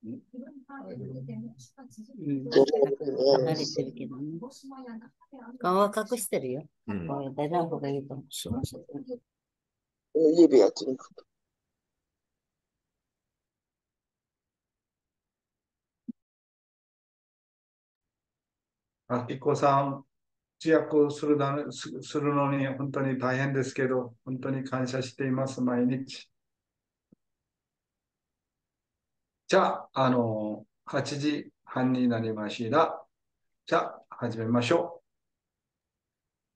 うん、離れてるけどね。顔は隠してるよ。これ出ない方がいいかもしれません。指やってる。あきこさん、通訳するのに本当に大変ですけど、本当に感謝しています、毎日。じゃあ、8時半になりました。じゃあ、始めましょ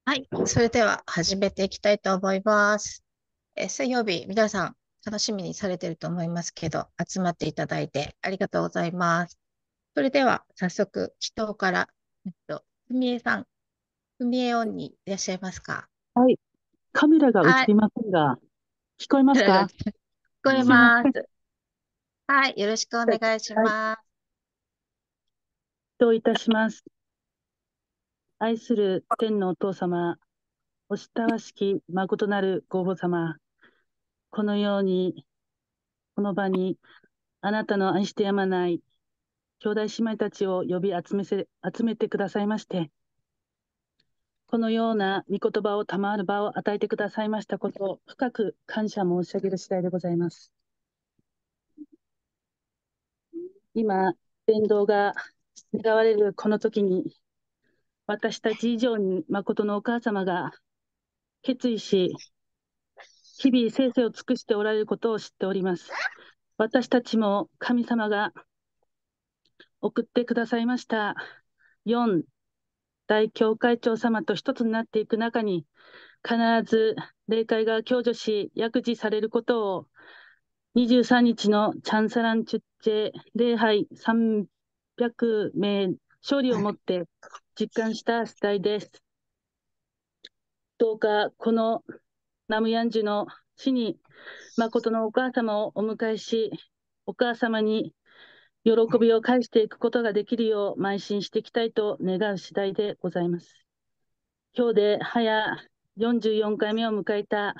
はい。それでは始めていきたいと思います。水曜日、皆さん楽しみにされていると思いますけど、集まっていただいてありがとうございます。それでは早速、祈祷から、ふみえさん、ふみえオンにいらっしゃいますか？はい。カメラが映はい。りませんが、聞こえますか？聞こえすいません。ます。はい。よろしくおはい。願いしはい。ます。どういたします。愛する天のお父様、おしたわしき誠なるご母様、このように、この場に、あなたの愛してやまない兄弟姉妹たちを呼び集めてくださいまして、このような御言葉を賜る場を与えてくださいましたことを深く感謝申し上げる次第でございます。今、伝道が願われるこの時に、私たち以上に誠のお母様が決意し、日々生々を尽くしておられることを知っております。私たちも神様が送ってくださいました4大教会長様と一つになっていく中に、必ず霊界が享受し、薬事されることを、23日のチャンサランチュッチェ礼拝300名勝利をもって実感した次第です。どうかこのナムヤンジュの地に誠のお母様をお迎えし、お母様に喜びを返していくことができるよう邁進していきたいと願う次第でございます。今日で早44回目を迎えた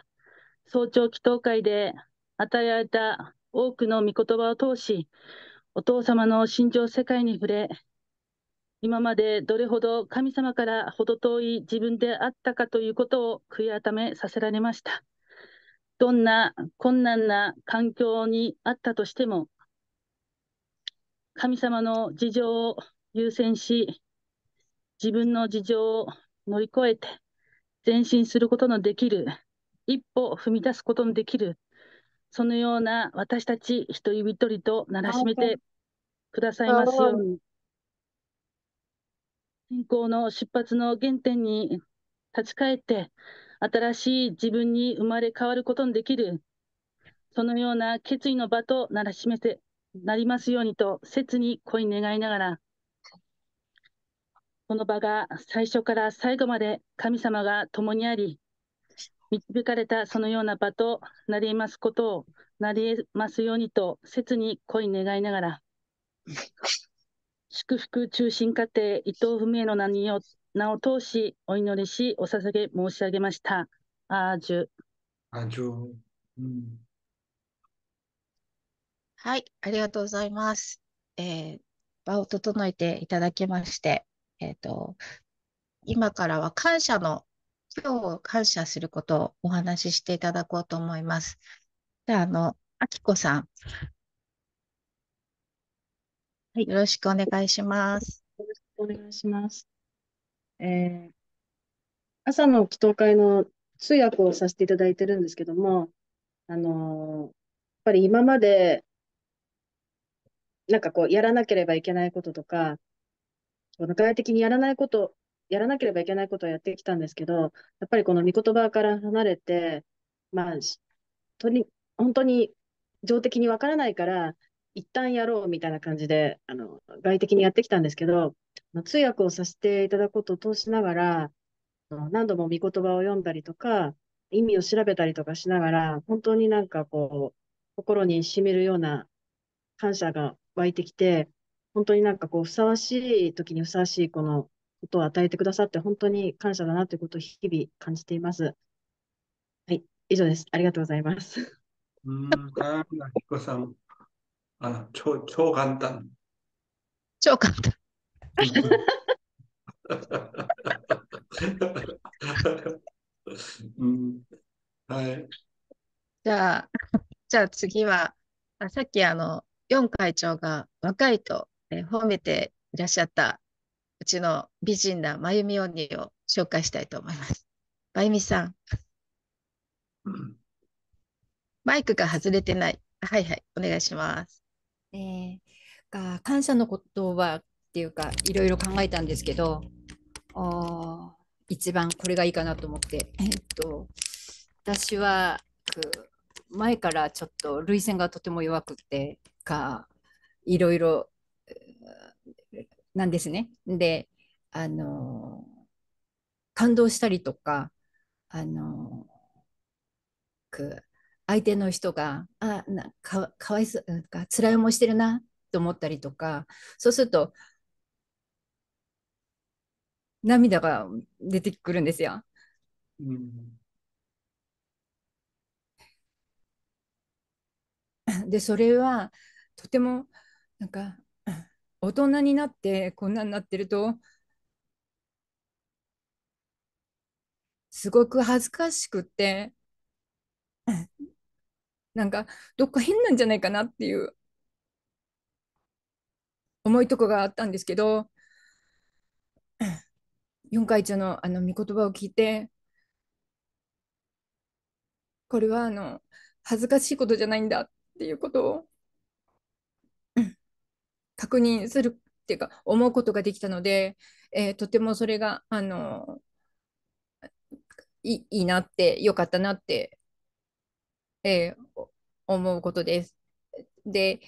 早朝祈祷会で与えられた多くの御言葉を通し、お父様の心情世界に触れ、今までどれほど神様から程遠い自分であったかということを悔い改めさせられました。どんな困難な環境にあったとしても、神様の事情を優先し、自分の事情を乗り越えて前進することのできる、一歩踏み出すことのできる、そのような私たち一人一人とならしめてくださいますように、信仰の出発の原点に立ち返って、新しい自分に生まれ変わることのできる、そのような決意の場となりますようにと、切に恋願いながら、この場が最初から最後まで神様が共にあり、導かれたそのような場となりますことを、なりますようにと、切に恋願いながら、祝福中心家庭伊藤文江の名を通し、お祈りし、お捧げ申し上げました。アージュ。う。あ、うん、はい。ありがとうございます。場を整えていただきまして、えっと、今からは今日感謝することをお話ししていただこうと思います。じゃあ、あきこさん、はい。よろしくお願いします。よろしくお願いします。朝の祈祷会の通訳をさせていただいてるんですけども、やっぱり今まで、なんかこう、やらなければいけないこととか、具体的にやらなければいけないことをやってきたんですけど、やっぱりこの御言葉から離れて、まあ、とに、本当に情的にわからないから、一旦やろうみたいな感じで、外的にやってきたんですけど、通訳をさせていただくことを通しながら、何度も御言葉を読んだりとか、意味を調べたりとかしながら、本当になんかこう、心に染みるような感謝が湧いてきて、本当になんかこう、ふさわしい時にふさわしいこのことを与えてくださって、本当に感謝だなということを日々感じています。はい、以上です。ありがとうございます。はい、あきこさん。超簡単。超簡単。うん、はい。じゃあ、じゃあ次は、さっきヨン会長が若いと、褒めていらっしゃったうちの美人なまゆみおにを紹介したいと思います。まゆみさん、マイクが外れてない。はいはい、お願いします。え感謝の言葉っていうか、いろいろ考えたんですけど、あ一番これがいいかなと思って、私は前からちょっと涙腺がとても弱くていろいろなんですね。で、あの感動したりとか、あのく相手の人がかわいそうなんか辛い思いしてるなと思ったりとか、そうすると涙が出てくるんですよ。うん、で、それはとてもなんか大人になってこんなになってるとすごく恥ずかしくってなんかどっか変なんじゃないかなっていう重いとこがあったんですけど、四会長の御言葉を聞いて、これは恥ずかしいことじゃないんだっていうことを確認するっていうか思うことができたので、とてもそれがいいなってよかったなって、思うことです。で、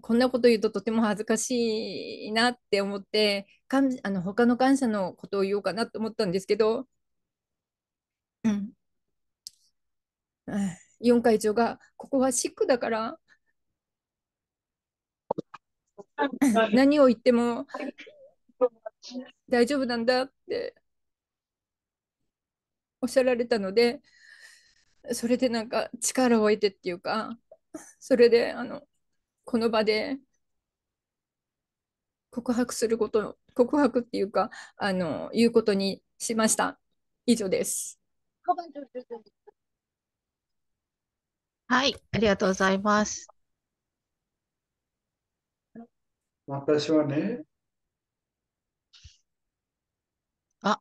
こんなこと言うととても恥ずかしいなって思って他の感謝のことを言おうかなと思ったんですけど、うん、4会長がここはシックだから何を言っても大丈夫なんだっておっしゃられたので、それでなんか力を得てっていうか、それでこの場で告白っていうか言うことにしました。以上です。はい、ありがとうございます。私はね、あ、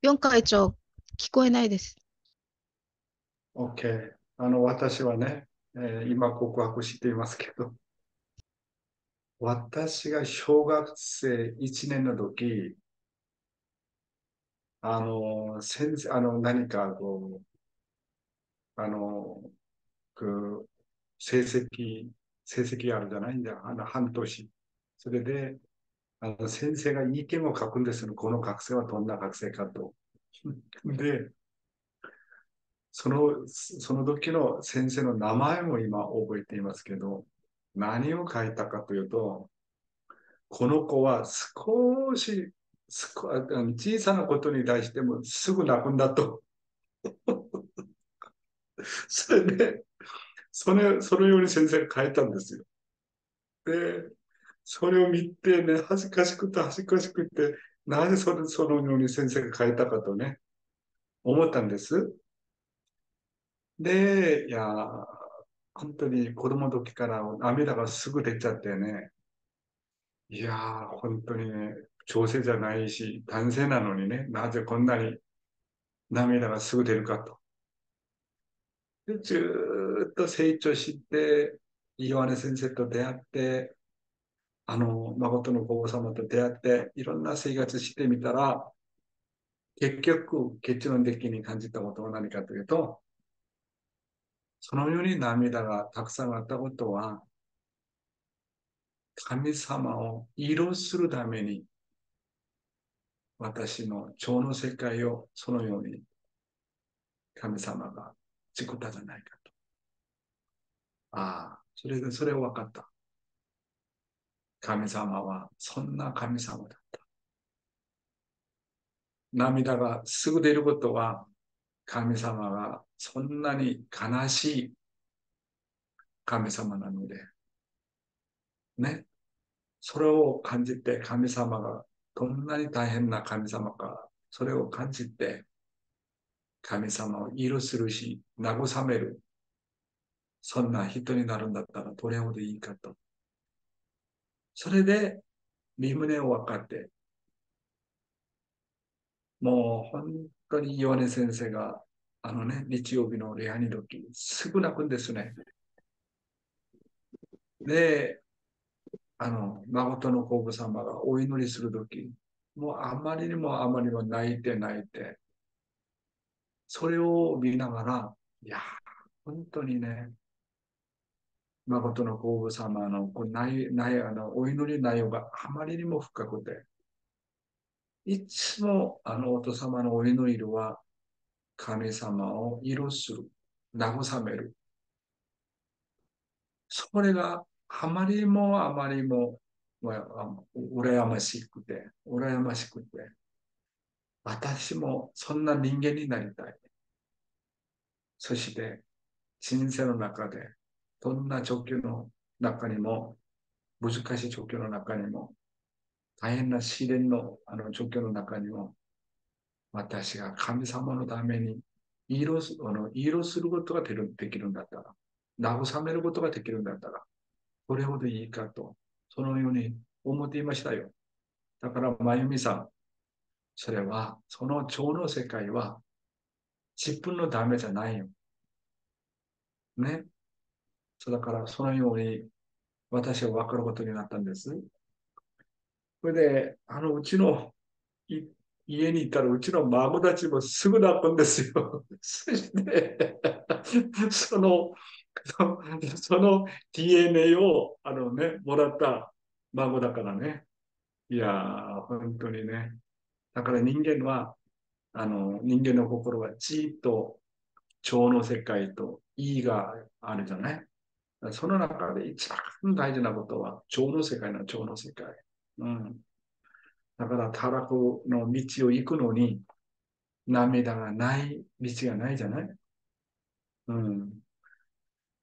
ヨン会長、聞こえないです。OK。私はね、今告白していますけど、私が小学生1年の時、先生、何かう、く成績、成績あるじゃないんだよ。半年。それで、先生が意見を書くんですよ。この学生はどんな学生かと。で、その時の先生の名前も今覚えていますけど、何を書いたかというと、この子は少し、小さなことに対してもすぐ泣くんだと。それで、そのように先生が書いたんですよ。で、それを見てね、恥ずかしくて、なぜそのように先生が書いたかとね、思ったんです。で、いや、本当に子供の時から涙がすぐ出ちゃってね、いや本当にね、調整じゃないし、男性なのにね、なぜこんなに涙がすぐ出るかと。で、ずーっと成長して、イワネ先生と出会って、誠の皇后様と出会って、いろんな生活してみたら、結局、結論的に感じたことは何かというと、そのように涙がたくさんあったことは、神様を移動するために、私の腸の世界をそのように神様が作ったじゃないかと。ああ、それを分かった。神様はそんな神様だった。涙がすぐ出ることは、神様がそんなに悲しい神様なので、ね。それを感じて神様がどんなに大変な神様か、それを感じて神様を許するし、慰める。そんな人になるんだったらどれほどいいかと。それで、身旨を分かって、もう本当に岩根先生が、日曜日の礼拝の時、すぐ泣くんですね。で、誠の皇后様がお祈りする時、もうあまりにもあまりにも泣いて泣いて、それを見ながら、いや、本当にね、誠の皇后様のお祈り内容があまりにも深くて、いつもお父様のお祈りは神様を許する、慰める。それがあまりにもあまりにも羨ましくて、羨ましくて、私もそんな人間になりたい。そして、人生の中で、どんな状況の中にも、難しい状況の中にも、大変な試練の状況の中にも、私が神様のために許することができるんだったら、慰めることができるんだったら、どれほどいいかと、そのように思っていましたよ。だから、まゆみさん、それは、その情の世界は、自分のためじゃないよ。ね。だから、そのように、私は分かることになったんです。それで、うちの家に行ったら、うちの孫たちもすぐ泣くんですよ。そして、その、その DNA を、もらった孫だからね。いやー、本当にね。だから人間は、人間の心はじっと情の世界と意があるじゃない。その中で一番大事なことは情の世界の情の世界。うん。だから、たらくの道を行くのに、涙がない道がないじゃない。うん。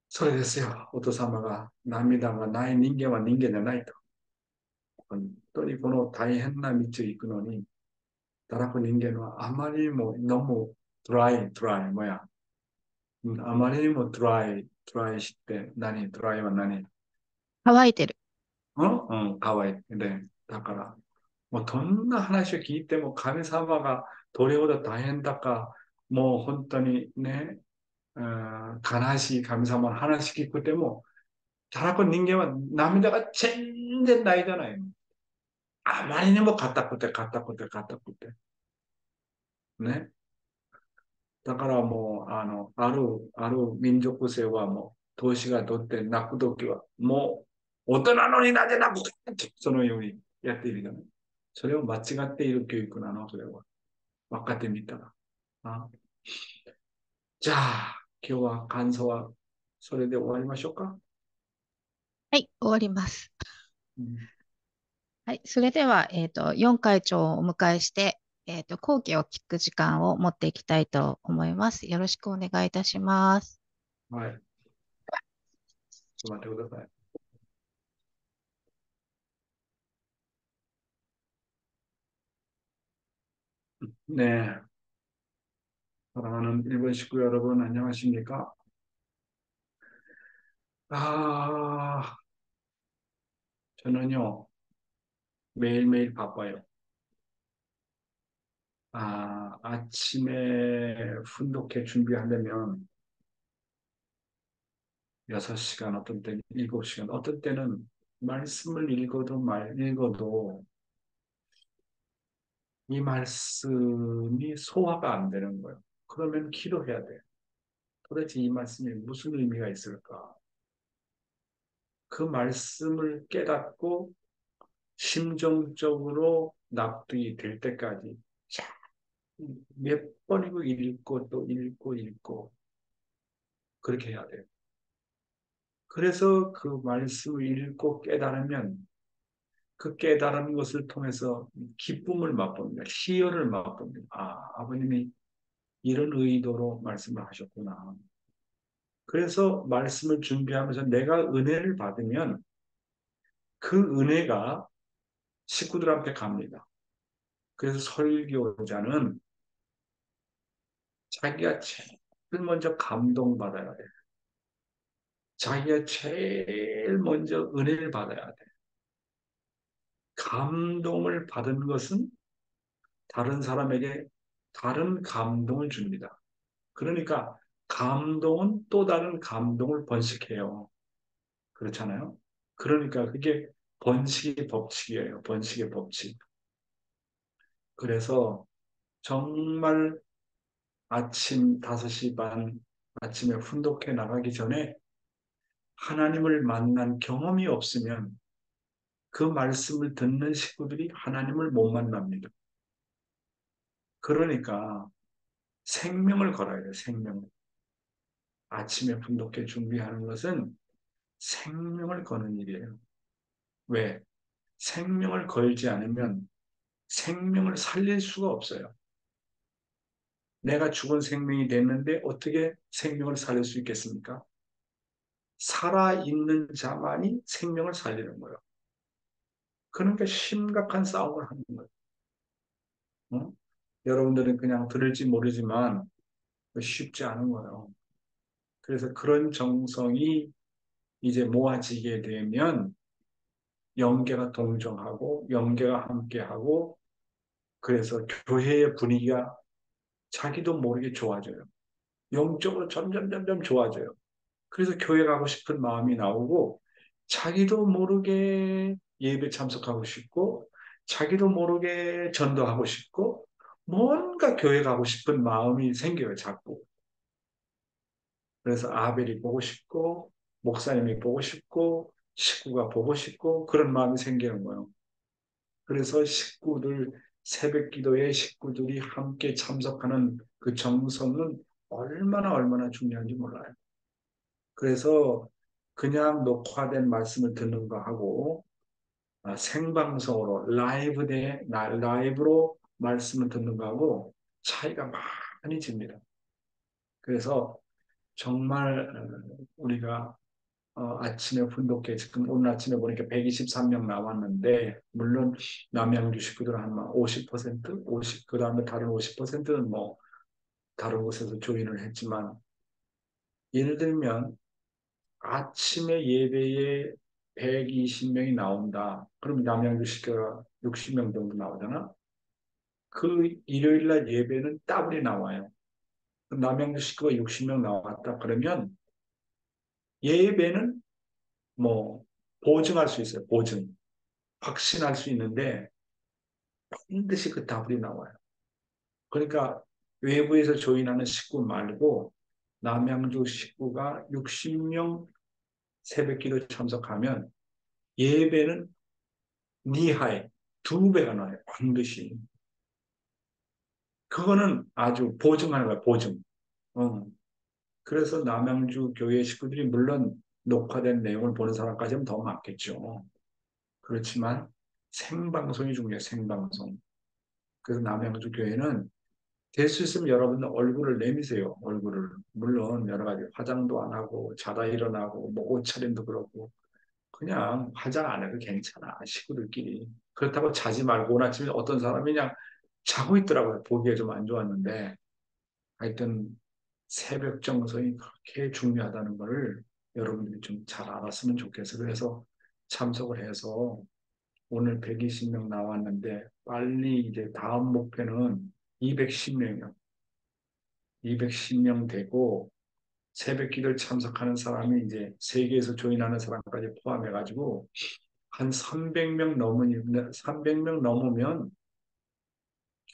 それですよ。お父様が涙がない人間は人間じゃないと。本当にこの大変な道を行くのに、たらく人間はあまりにも飲むトライもや。あまりにもトライしてトライは何乾いてる。乾いてね。だから、もうどんな話を聞いても神様がどれほど大変だか、もう本当にね、悲しい神様の話聞くても、たらく人間は涙が全然ないじゃないの。あまりにも硬くて硬くて硬くて。ね。だからもう、ある民族性はもう、投資が取って泣くときは、もう、大人のになぜ泣くかって、そのようにやっているじゃない。それを間違っている教育なの、それは。分かってみたら。じゃあ、今日は感想は、それで終わりましょうか。はい、終わります。うん、はい、それでは、4会長をお迎えして、講義を聞く時間を持っていきたいと思います。よろしくお願いいたします。はい。ちょっと待ってください。네, 사랑하는 일본 식구 여러분, 안녕하십니까? 아, 저는요, 매일매일 바빠요. 아침에 훈독회 준비하려면 6시간, 어떤 때는 7시간, 어떤 때는 말씀을 읽어도 이 말씀이 소화가 안 되는 거예요. 그러면 기도해야 돼요. 도대체 이 말씀이 무슨 의미가 있을까? 그 말씀을 깨닫고 심정적으로 납득이 될 때까지 몇 번이고 읽고 또 읽고 그렇게 해야 돼요. 그래서 그 말씀을 읽고 깨달으면 그 깨달은 것을 통해서 기쁨을 맛봅니다. 희열을 맛봅니다. 아버님이 이런 의도로 말씀을 하셨구나. 그래서 말씀을 준비하면서 내가 은혜를 받으면 그 은혜가 식구들한테 갑니다. 그래서 설교자는 자기가 제일 먼저 감동받아야 돼. 자기가 제일 먼저 은혜를 받아야 돼. 감동을 받은 것은 다른 사람에게 다른 감동을 줍니다. 그러니까 감동은 또 다른 감동을 번식해요. 그렇잖아요. 그러니까 그게 번식의 법칙이에요. 번식의 법칙. 그래서 정말 아침 5시 반 아침에 훈독해 나가기 전에 하나님을 만난 경험이 없으면 그 말씀을 듣는 식구들이 하나님을 못 만납니다. 그러니까 생명을 걸어야 돼요. 생명을. 아침에 분독회 준비하는 것은 생명을 거는 일이에요. 왜? 생명을 걸지 않으면 생명을 살릴 수가 없어요. 내가 죽은 생명이 됐는데 어떻게 생명을 살릴 수 있겠습니까? 살아있는 자만이 생명을 살리는 거예요. 그러니까 심각한 싸움을 하는 거예요. 어? 여러분들은 그냥 들을지 모르지만 쉽지 않은 거예요. 그래서 그런 정성이 이제 모아지게 되면 영계가 동정하고 영계가 함께하고 그래서 교회의 분위기가 자기도 모르게 좋아져요. 영적으로 점점 좋아져요. 그래서 교회 가고 싶은 마음이 나오고 자기도 모르게 예배 참석하고 싶고 자기도 모르게 전도하고 싶고 뭔가 교회 가고 싶은 마음이 생겨요. 자꾸. 그래서 아벨이 보고 싶고 목사님이 보고 싶고 식구가 보고 싶고 그런 마음이 생기는 거예요. 그래서 식구들 새벽 기도에 식구들이 함께 참석하는 그 정성은 얼마나 중요한지 몰라요. 그래서 그냥 녹화된 말씀을 듣는 거하고 생방송으로 라이브로 말씀을 듣는 거하고 차이가 많이 집니다. 그래서 정말 우리가 아침에 분독회 지금 오늘 아침에 보니까 123명 나왔는데 물론 남양주 식구들은 한 50%, 50 그다음에 다른 50%는 뭐 다른 곳에서 조인을 했지만 예를 들면 아침에 예배에 120명이 나온다. 그럼 남양주 식구가 60명 정도 나오잖아. 그 일요일 날 예배는 따블이 나와요. 남양주 식구가 60명 나왔다. 그러면 예배는 뭐 보증할 수 있어요. 보증. 확신할 수 있는데 반드시 그 답이 나와요. 그러니까 외부에서 조인하는 식구 말고 남양주 식구가 60명 새벽기도 참석하면 예배는 니하에 2배가 나와요. 반드시. 그거는 아주 보증하는 거예요. 보증. 어. 그래서 남양주 교회 식구들이 물론 녹화된 내용을 보는 사람까지는 더 많겠죠. 그렇지만 생방송이 중요해요. 생방송. 그래서 남양주 교회는 될 수 있으면 여러분 얼굴을 내미세요. 얼굴을. 물론 여러 가지 화장도 안 하고 자다 일어나고 뭐 옷차림도 그렇고 그냥 화장 안 해도 괜찮아. 식구들끼리. 그렇다고 자지 말고 오늘 아침에 어떤 사람이 그냥 자고 있더라고요. 보기에 좀 안 좋았는데 하여튼 새벽 정성이 그렇게 중요하다는 것을 여러분들이 좀 잘 알았으면 좋겠어요. 그래서 참석을 해서 오늘 120명 나왔는데 빨리 이제 다음 목표는 210명이요. 210명 되고 새벽 기도를 참석하는 사람이 이제 세계에서 조인하는 사람까지 포함해가지고 한 300명 넘으면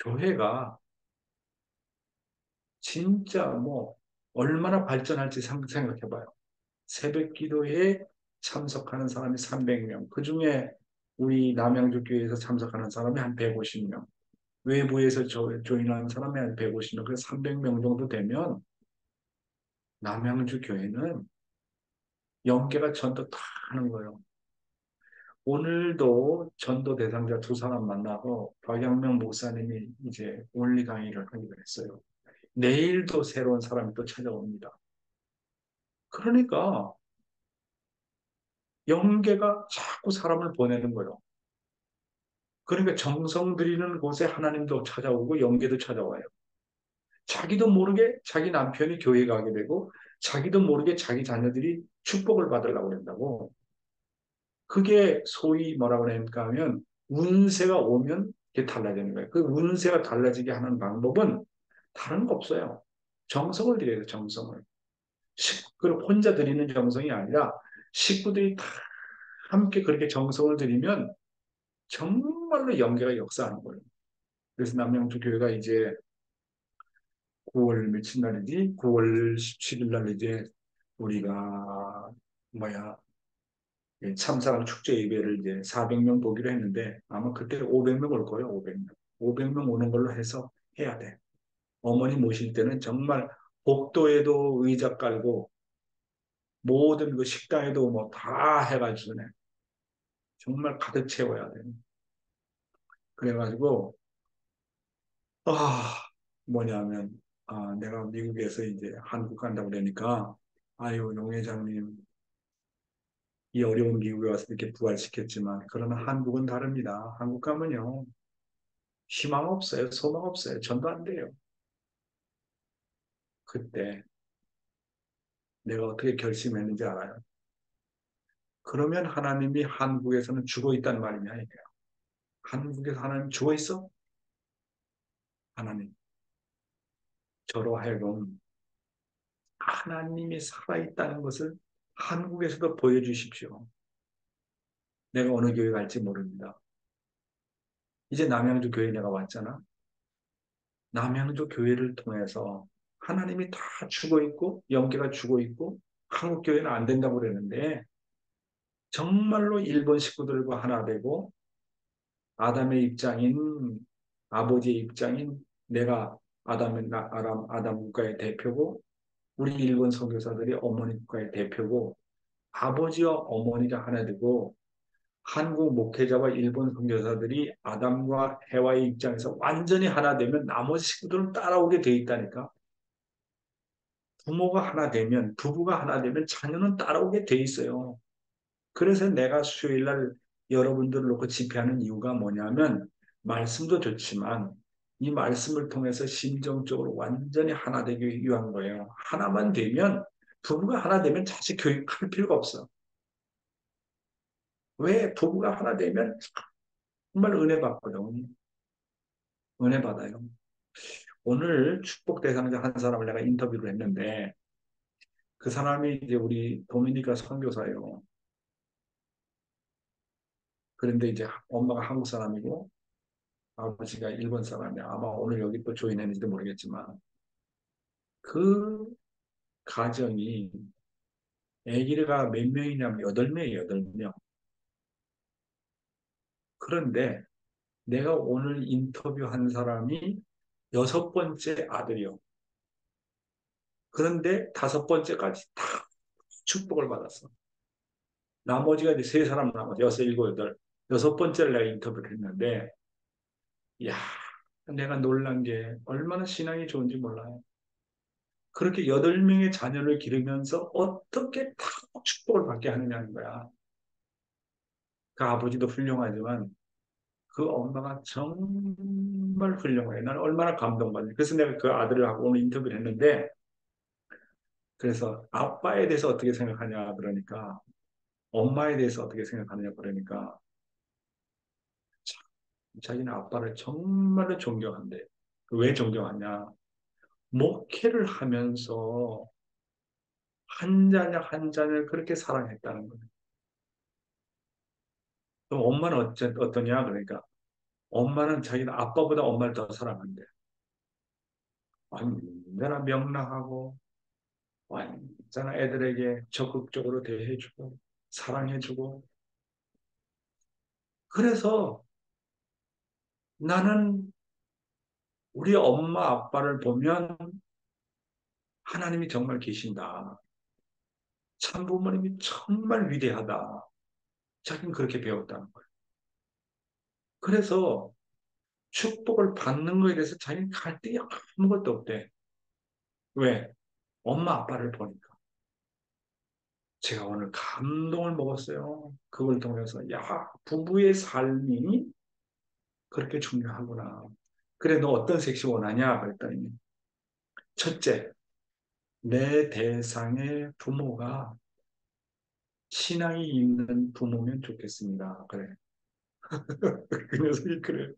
교회가 진짜 뭐 얼마나 발전할지 생각해봐요. 새벽 기도에 참석하는 사람이 300명. 그중에 우리 남양주 교회에서 참석하는 사람이 한 150명. 외부에서 조인하는 사람이 한 150명. 그래서 300명 정도 되면 남양주 교회는 영계가 전도 다 하는 거예요. 오늘도 전도 대상자 2사람 만나고 박양명 목사님이 이제 원리 강의를 하기로 했어요. 내일도 새로운 사람이 또 찾아옵니다. 그러니까 영계가 자꾸 사람을 보내는 거예요. 그러니까 정성 들이는 곳에 하나님도 찾아오고 영계도 찾아와요. 자기도 모르게 자기 남편이 교회 가게 되고 자기도 모르게 자기 자녀들이 축복을 받으려고 한다고. 그게 소위 뭐라고 그러니까 하면 운세가 오면 이게 달라지는 거예요. 그 운세가 달라지게 하는 방법은 다른 거 없어요. 정성을 들여야 돼요. 정성을. 그리고 혼자 드리는 정성이 아니라 식구들이 다 함께 그렇게 정성을 들이면 정말로 영계가 역사하는 거예요. 그래서 남양주 교회가 이제 9월 며칠 날이지? 9월 17일 날 이제 우리가 뭐야 참사랑 축제 예배를 이제 400명 보기로 했는데 아마 그때 500명 올 거예요. 500명. 500명 오는 걸로 해서 해야 돼. 어머니 모실 때는 정말 복도에도 의자 깔고 모든 그 식당에도 뭐 다 해가지고 정말 가득 채워야 돼. 그래가지고 뭐냐면 내가 미국에서 이제 한국 간다고 그러니까 아유 용 회장님 이 어려운 미국에 와서 이렇게 부활시켰지만 그러나 한국은 다릅니다. 한국 가면요 희망 없어요. 소망 없어요. 전도 안 돼요. 그때 내가 어떻게 결심했는지 알아요? 그러면 하나님이 한국에서는 죽어 있다는 말이냐 이게요. 한국에서 하나님 죽어 있어? 하나님 저로 하여금 하나님이 살아있다는 것을 한국에서도 보여주십시오. 내가 어느 교회 갈지 모릅니다. 이제 남양주 교회 내가 왔잖아. 남양주 교회를 통해서 하나님이 다 죽어 있고 영계가 죽어 있고 한국 교회는 안 된다고 그랬는데 정말로 일본 식구들과 하나 되고 아담의 입장인 아버지의 입장인 내가 아담 국가의 대표고 우리 일본 선교사들이 어머니 국가의 대표고 아버지와 어머니가 하나 되고 한국 목회자와 일본 선교사들이 아담과 해와의 입장에서 완전히 하나 되면 나머지 식구들은 따라오게 돼 있다니까. 부모가 하나 되면, 부부가 하나 되면 자녀는 따라오게 돼 있어요. 그래서 내가 수요일 날 여러분들을 놓고 집회하는 이유가 뭐냐면, 말씀도 좋지만, 이 말씀을 통해서 심정적으로 완전히 하나 되기 위한 거예요. 하나만 되면, 부부가 하나 되면 자식 교육할 필요가 없어. 왜? 부부가 하나 되면 정말 은혜 받거든. 은혜 받아요. 오늘 축복 대상자 한 사람을 내가 인터뷰를 했는데, 그 사람이 이제 우리 도미니카 선교사예요. 그런데 이제 엄마가 한국 사람이고 아버지가 일본 사람이야. 아마 오늘 여기 또 조인했는지도 모르겠지만 그 가정이 아기가 몇 명이냐면 8명이에요. 8명. 그런데 내가 오늘 인터뷰한 사람이 6번째 아들이요. 그런데 5번째까지 다 축복을 받았어. 나머지가 이제 3사람 남았어. 6, 7, 8. 6번째를 내가 인터뷰를 했는데 야, 내가 놀란 게 얼마나 신앙이 좋은지 몰라요. 그렇게 8명의 자녀를 기르면서 어떻게 다 축복을 받게 하느냐는 거야. 그 아버지도 훌륭하지만 그 엄마가 정말 훌륭해. 나는 얼마나 감동받니. 그래서 내가 그 아들을 하고 오늘 인터뷰를 했는데 그래서 아빠에 대해서 어떻게 생각하냐 그러니까 엄마에 대해서 어떻게 생각하느냐 그러니까 자기는 아빠를 정말로 존경한대. 왜 존경하냐. 목회를 하면서 한 자녀 한 자녀를 그렇게 사랑했다는 거예요. 그럼 엄마는 어떠냐? 그러니까 엄마는 자기는 아빠보다 엄마를 더 사랑한대. 언제나 명랑하고 언제나 애들에게 적극적으로 대해주고 사랑해주고 그래서 나는 우리 엄마 아빠를 보면 하나님이 정말 계신다. 참부모님이 정말 위대하다. 자기는 그렇게 배웠다는 거예요. 그래서 축복을 받는 거에 대해서 자기는 갈등이 아무것도 없대. 왜? 엄마 아빠를 보니까. 제가 오늘 감동을 먹었어요. 그걸 통해서 야, 부부의 삶이 그렇게 중요하구나. 그래, 너 어떤 섹시 원하냐? 그랬더니 첫째, 내 대상의 부모가 신앙이 있는 부모면 좋겠습니다. 그래. 그 녀석이 그래.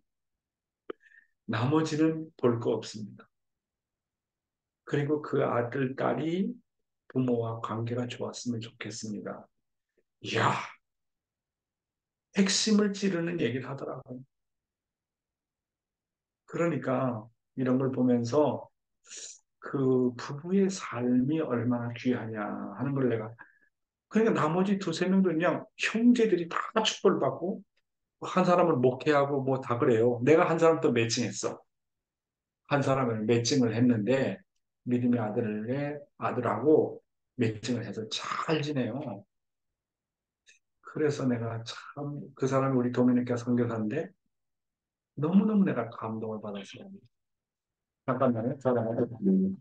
나머지는 볼 거 없습니다. 그리고 그 아들, 딸이 부모와 관계가 좋았으면 좋겠습니다. 이야, 핵심을 찌르는 얘기를 하더라고요. 그러니까 이런 걸 보면서 그 부부의 삶이 얼마나 귀하냐 하는 걸 내가, 그러니까 나머지 두세 명도 그냥 형제들이 다 축복을 받고 한 사람을 목회하고 뭐 다 그래요. 내가 한 사람 또 매칭했어. 한 사람을 매칭을 했는데 믿음의 아들하고 매칭을 해서 잘 지내요. 그래서 내가 참 그 사람이 우리 도미니카 선교사인데 너무너무 내가 감동을 받았어요. 잠깐만요. 저랑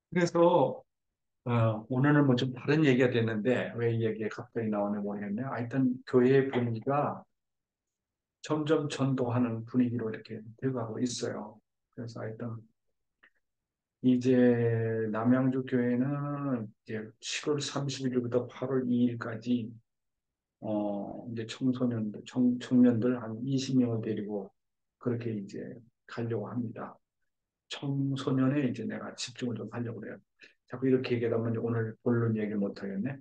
그래서 오늘은 뭐 좀 다른 얘기가 됐는데 왜 이 얘기가 갑자기 나오는지 모르겠네요. 하여튼 교회 분위기가 점점 전도하는 분위기로 이렇게 되어가고 있어요. 그래서 하여튼 이제 남양주 교회는 이제 7월 30일부터 8월 2일까지 이제 청년들 한 20명을 데리고 그렇게 이제 가려고 합니다. 청소년에 이제 내가 집중을 좀 하려고 그래요. 자꾸 이렇게 얘기하면 오늘 본론 얘기를 못 하겠네.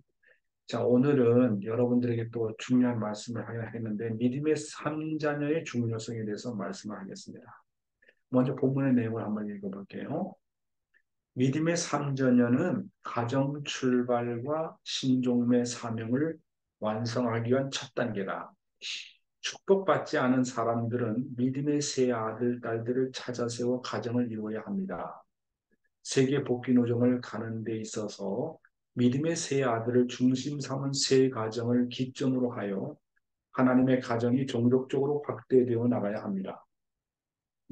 자, 오늘은 여러분들에게 또 중요한 말씀을 하겠는데 믿음의 3자녀의 중요성에 대해서 말씀을 하겠습니다. 먼저 본문의 내용을 한번 읽어볼게요. 믿음의 3자녀는 가정 출발과 신종의 사명을 완성하기 위한 첫 단계다. 축복받지 않은 사람들은 믿음의 새 아들, 딸들을 찾아 세워 가정을 이루어야 합니다. 세계 복귀 노정을 가는 데 있어서 믿음의 새 아들을 중심 삼은 새 가정을 기점으로 하여 하나님의 가정이 종족적으로 확대되어 나가야 합니다.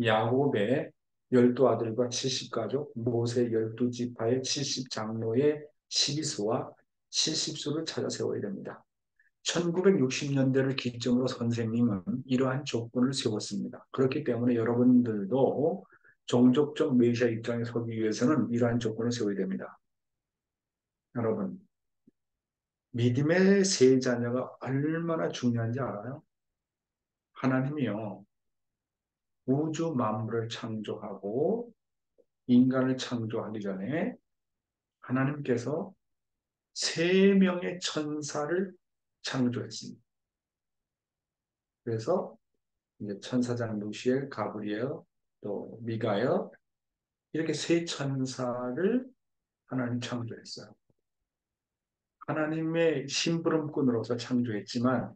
야곱의 12아들과 70가족, 모세 12지파의 70장로의 12수와 70수를 찾아 세워야 됩니다. 1960년대를 기점으로 선생님은 이러한 조건을 세웠습니다. 그렇기 때문에 여러분들도 종족적 메시아 입장에 서기 위해서는 이러한 조건을 세워야 됩니다. 여러분, 믿음의 세 자녀가 얼마나 중요한지 알아요? 하나님이요, 우주 만물을 창조하고 인간을 창조하기 전에 하나님께서 세 명의 천사를 창조했습니다. 그래서 이제 천사장 루시엘, 가브리엘, 또 미가엘 이렇게 세 천사를 하나님 창조했어요. 하나님의 심부름꾼으로서 창조했지만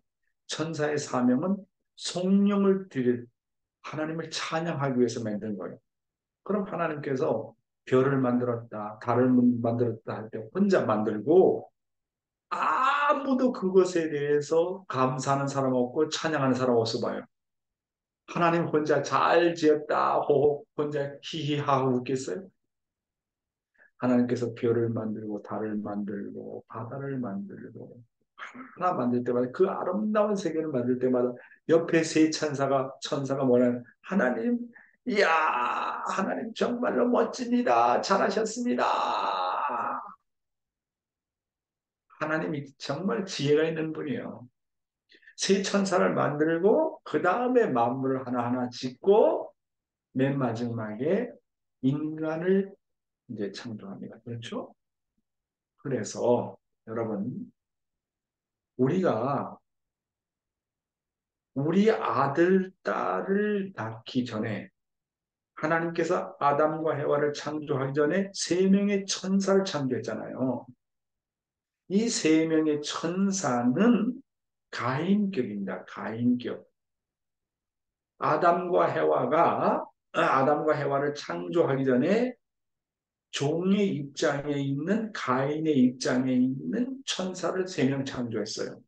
천사의 사명은 성령을 드릴 하나님을 찬양하기 위해서 만든 거예요. 그럼 하나님께서 별을 만들었다, 달을 만들었다 할 때 혼자 만들고 아무도 그것에 대해서 감사하는 사람 없고 찬양하는 사람 없어 봐요. 하나님 혼자 잘 지었다 호호 혼자 히히하고 웃겠어요? 하나님께서 별을 만들고 달을 만들고 바다를 만들고 하나 만들 때마다 그 아름다운 세계를 만들 때마다 옆에 세 천사가 뭐냐면 하나님, 이야, 하나님 정말로 멋집니다. 잘하셨습니다. 하나님이 정말 지혜가 있는 분이에요. 세 천사를 만들고 그 다음에 만물을 하나하나 짓고 맨 마지막에 인간을 이제 창조합니다. 그렇죠? 그래서 여러분, 우리가 우리 아들, 딸을 낳기 전에 하나님께서 아담과 해와를 창조하기 전에 세 명의 천사를 창조했잖아요. 이 세 명의 천사는 가인격입니다. 가인격. 아담과 해와를 창조하기 전에 종의 입장에 있는 가인의 입장에 있는 천사를 세 명 창조했어요.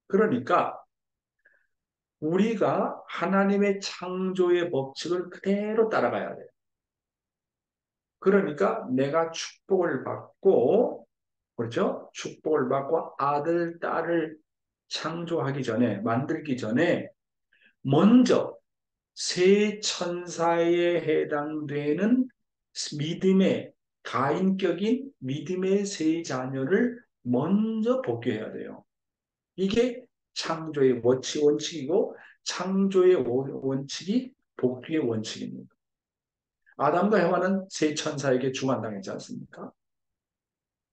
그러니까 우리가 하나님의 창조의 법칙을 그대로 따라가야 돼요. 그러니까 내가 축복을 받고, 그렇죠? 축복을 받고 아들, 딸을 창조하기 전에, 만들기 전에 먼저 세 천사에 해당되는 믿음의 가인격인 믿음의 세 자녀를 먼저 복귀해야 돼요. 이게 창조의 원칙이고 창조의 원칙이 복귀의 원칙입니다. 아담과 해와는 세 천사에게 중환당했지 않습니까?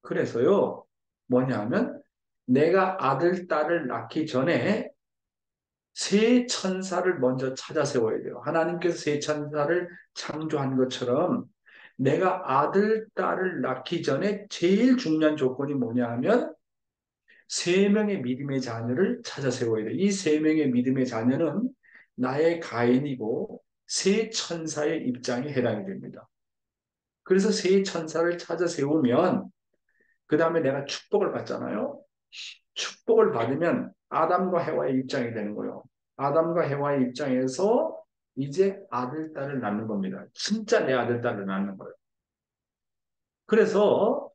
그래서요, 뭐냐면 내가 아들, 딸을 낳기 전에 세 천사를 먼저 찾아 세워야 돼요. 하나님께서 세 천사를 창조한 것처럼 내가 아들, 딸을 낳기 전에 제일 중요한 조건이 뭐냐 하면 세 명의 믿음의 자녀를 찾아 세워야 돼요. 이 세 명의 믿음의 자녀는 나의 가인이고 세 천사의 입장에 해당이 됩니다. 그래서 세 천사를 찾아 세우면 그 다음에 내가 축복을 받잖아요. 축복을 받으면 아담과 해와의 입장이 되는 거예요. 아담과 해와의 입장에서 이제 아들, 딸을 낳는 겁니다. 진짜 내 아들, 딸을 낳는 거예요. 그래서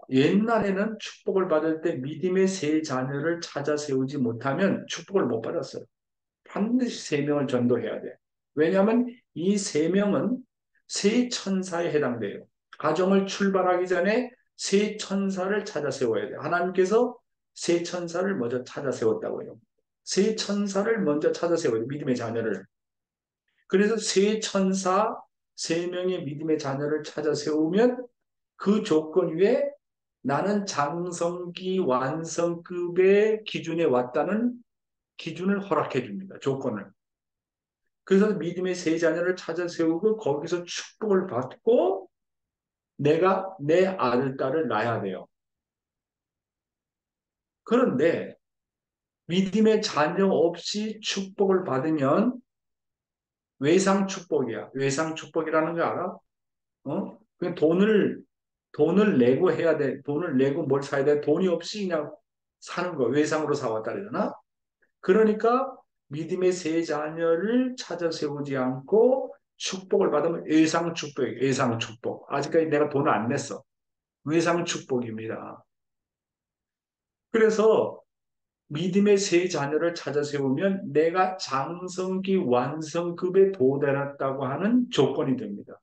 옛날에는 축복을 받을 때 믿음의 세 자녀를 찾아 세우지 못하면 축복을 못 받았어요. 반드시 세 명을 전도해야 돼. 왜냐하면 이 세 명은 세 천사에 해당돼요. 가정을 출발하기 전에 세 천사를 찾아 세워야 돼요. 하나님께서 세 천사를 먼저 찾아 세웠다고요. 세 천사를 먼저 찾아 세워야 돼요. 믿음의 자녀를. 그래서 세 천사, 세 명의 믿음의 자녀를 찾아 세우면 그 조건 위에 나는 장성기 완성급의 기준에 왔다는 기준을 허락해 줍니다. 조건을. 그래서 믿음의 세 자녀를 찾아 세우고 거기서 축복을 받고 내가 내 아들, 딸을 낳아야 돼요. 그런데 믿음의 자녀 없이 축복을 받으면 외상 축복이야. 외상 축복이라는 거 알아? 그냥 돈을 내고 해야 돼. 돈을 내고 뭘 사야 돼. 돈이 없이 그냥 사는 거. 외상으로 사왔다 그러잖아. 그러니까 믿음의 세 자녀를 찾아 세우지 않고 축복을 받으면 외상 축복이에요. 외상 축복. 아직까지 내가 돈을 안 냈어. 외상 축복입니다. 그래서 믿음의 세 자녀를 찾아 세우면 내가 장성기 완성급에 도달했다고 하는 조건이 됩니다.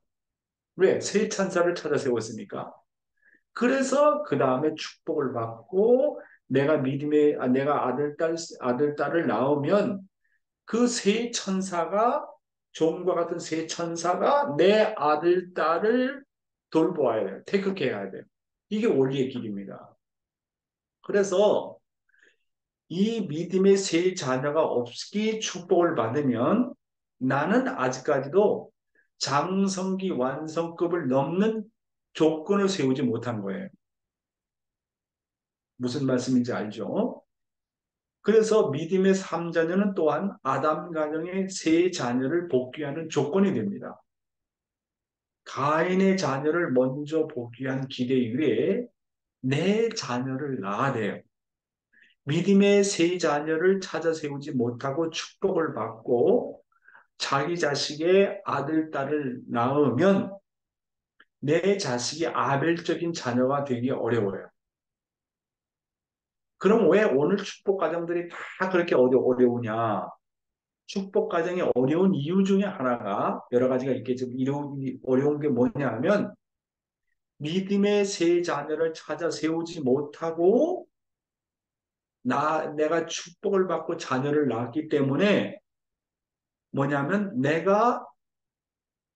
왜? 세 천사를 찾아 세웠으니까. 그래서 그 다음에 축복을 받고 내가 아들, 딸을 낳으면 그 세 천사가 종과 같은 세 천사가 내 아들, 딸을 돌보아야 돼요. 태극해야 돼요. 이게 원리의 길입니다. 그래서 이 믿음의 세 자녀가 없기 축복을 받으면 나는 아직까지도 장성기 완성급을 넘는 조건을 세우지 못한 거예요. 무슨 말씀인지 알죠? 그래서 믿음의 3자녀는 또한 아담 가정의 세 자녀를 복귀하는 조건이 됩니다. 가인의 자녀를 먼저 복귀한 기대 위에 내 자녀를 낳아야 돼요. 믿음의 세 자녀를 찾아 세우지 못하고 축복을 받고 자기 자식의 아들, 딸을 낳으면 내 자식이 아벨적인 자녀가 되기 어려워요. 그럼 왜 오늘 축복 가정들이 다 그렇게 어려우냐? 축복 가정이 어려운 이유 중에 하나가 여러 가지가 있겠지만 어려운 게 뭐냐 하면 믿음의 세 자녀를 찾아 세우지 못하고 내가 축복을 받고 자녀를 낳았기 때문에 뭐냐면 내가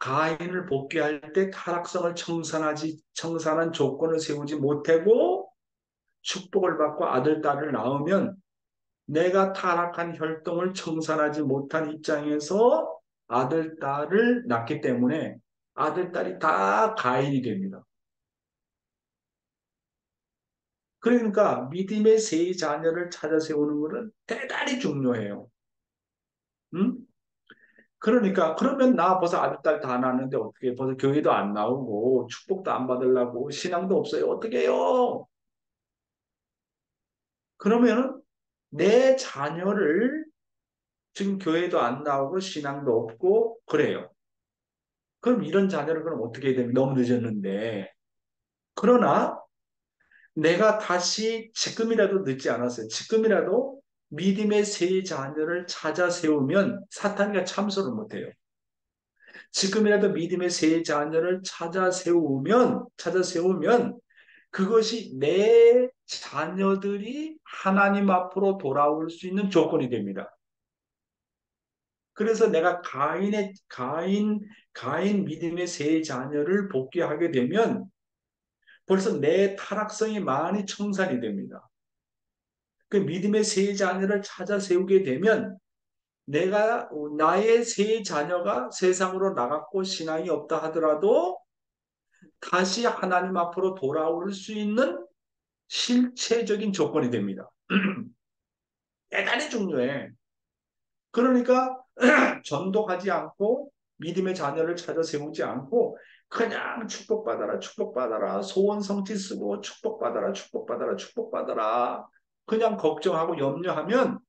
가인을 복귀할 때 타락성을 청산한 조건을 세우지 못하고 축복을 받고 아들, 딸을 낳으면 내가 타락한 혈통을 청산하지 못한 입장에서 아들, 딸을 낳기 때문에 아들, 딸이 다 가인이 됩니다. 그러니까 믿음의 세 자녀를 찾아 세우는 것은 대단히 중요해요. 응? 그러니까 그러면 나 벌써 아들, 딸 다 낳았는데 어떻게 벌써 교회도 안 나오고 축복도 안 받으려고 신앙도 없어요. 어떻게 해요? 그러면 내 자녀를 지금 교회도 안 나오고 신앙도 없고 그래요. 그럼 이런 자녀를 그럼 어떻게 해야 됩니까? 너무 늦었는데. 그러나 내가 다시 지금이라도 늦지 않았어요. 지금이라도 믿음의 새 자녀를 찾아 세우면 사탄이가 참소를 못해요. 지금이라도 믿음의 새 자녀를 찾아 세우면 그것이 내 자녀들이 하나님 앞으로 돌아올 수 있는 조건이 됩니다. 그래서 내가 가인 믿음의 새 자녀를 복귀하게 되면 벌써 내 타락성이 많이 청산이 됩니다. 그 믿음의 새 자녀를 찾아 세우게 되면 나의 새 자녀가 세상으로 나갔고 신앙이 없다 하더라도 다시 하나님 앞으로 돌아올 수 있는 실체적인 조건이 됩니다. 대단히 중요해. 그러니까 전도하지 않고 믿음의 자녀를 찾아 세우지 않고 그냥 축복받아라 축복받아라 소원 성취 쓰고 축복받아라 축복받아라 축복받아라 그냥 걱정하고 염려하면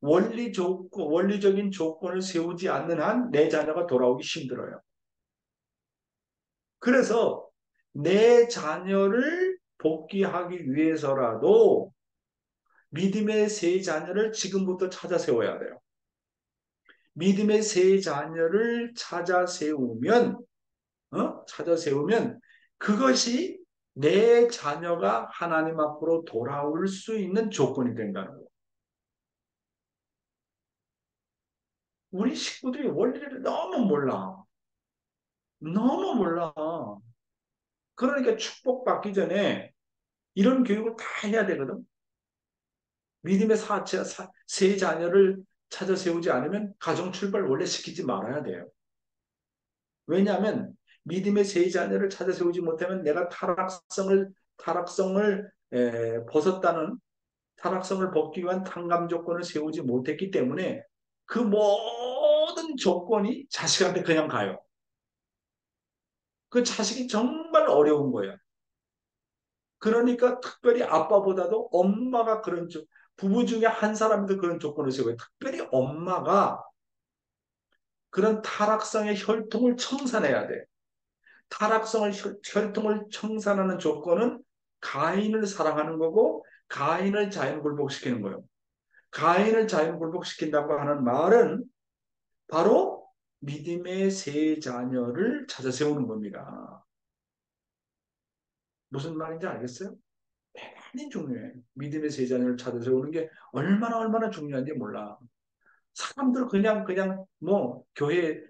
원리적인 조건을 세우지 않는 한 내 자녀가 돌아오기 힘들어요. 그래서 내 자녀를 복귀하기 위해서라도 믿음의 새 자녀를 지금부터 찾아 세워야 돼요. 믿음의 새 자녀를 찾아 세우면 그것이 내 자녀가 하나님 앞으로 돌아올 수 있는 조건이 된다는 거예요. 우리 식구들이 원리를 너무 몰라. 너무 몰라. 그러니까 축복받기 전에 이런 교육을 다 해야 되거든. 믿음의 새 자녀를 찾아 세우지 않으면 가정 출발 원래 시키지 말아야 돼요. 왜냐하면 믿음의 새 자녀를 찾아 세우지 못하면 내가 타락성을 벗기 위한 탕감 조건을 세우지 못했기 때문에 그 모든 조건이 자식한테 그냥 가요. 그 자식이 정말 어려운 거예요. 그러니까 특별히 아빠보다도 엄마가 부부 중에 한 사람도 그런 조건을 세워요. 특별히 엄마가 그런 타락성의 혈통을 청산해야 돼. 혈통을 청산하는 조건은 가인을 사랑하는 거고 가인을 자연 굴복시키는 거예요. 가인을 자연 굴복시킨다고 하는 말은 바로 믿음의 새 자녀를 찾아 세우는 겁니다. 무슨 말인지 알겠어요? 대단히 중요해. 믿음의 새 자녀를 찾아 세우는 게 얼마나 중요한지 몰라. 사람들 그냥 뭐 교회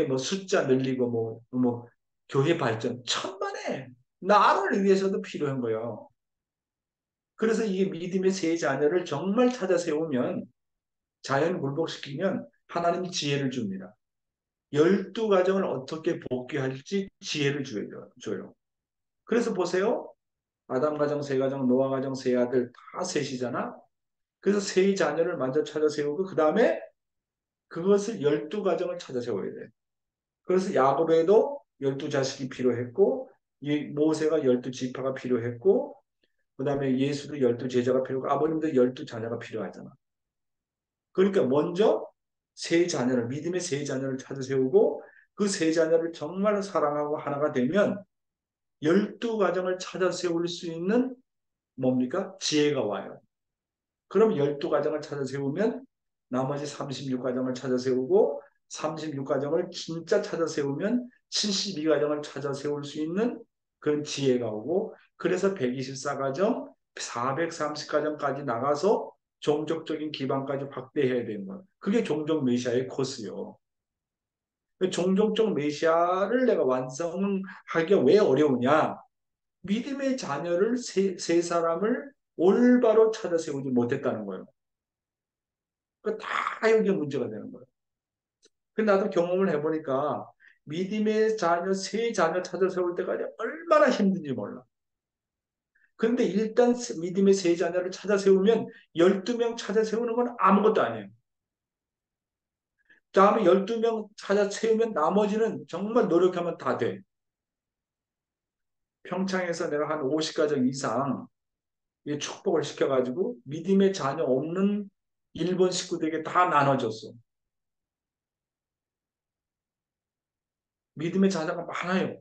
뭐 숫자 늘리고 뭐 교회 발전 천만에 나를 위해서도 필요한 거예요. 그래서 이 믿음의 새 자녀를 정말 찾아 세우면 자연 굴복시키면 하나님이 지혜를 줍니다. 12가정을 어떻게 복귀할지 지혜를 줘요. 그래서 보세요. 아담 가정, 세 가정, 노아 가정, 세 아들 다 셋이잖아. 그래서 세 자녀를 먼저 찾아 세우고 그 다음에 그것을 12가정을 찾아 세워야 돼. 그래서 야곱에도 12자식이 필요했고 모세가 12지파가 필요했고 그 다음에 예수도 12제자가 필요하고 아버님도 12자녀가 필요하잖아. 그러니까 먼저 믿음의 세 자녀를 찾아 세우고 그 세 자녀를 정말 사랑하고 하나가 되면 12가정을 찾아 세울 수 있는 뭡니까? 지혜가 와요. 그럼 12가정을 찾아 세우면 나머지 36가정을 찾아 세우고 36가정을 진짜 찾아 세우면 72가정을 찾아 세울 수 있는 그런 지혜가 오고 그래서 124가정, 430가정까지 나가서 종족적인 기반까지 확대해야 되는 거예요. 그게 종족 메시아의 코스요. 종족적 메시아를 내가 완성하기가 왜 어려우냐? 믿음의 자녀를 세 사람을 올바로 찾아 세우지 못했다는 거예요. 다 여기 문제가 되는 거예요. 나도 경험을 해보니까 믿음의 자녀, 세 자녀 찾아 세울 때까지 얼마나 힘든지 몰라. 그런데 일단 믿음의 세 자녀를 찾아 세우면 12명 찾아 세우는 건 아무것도 아니에요. 다음에 12명 찾아 세우면 나머지는 정말 노력하면 다 돼. 평창에서 내가 한 50가정 이상 축복을 시켜가지고 믿음의 자녀 없는 일본 식구들에게 다 나눠줬어. 믿음의 자녀가 많아요.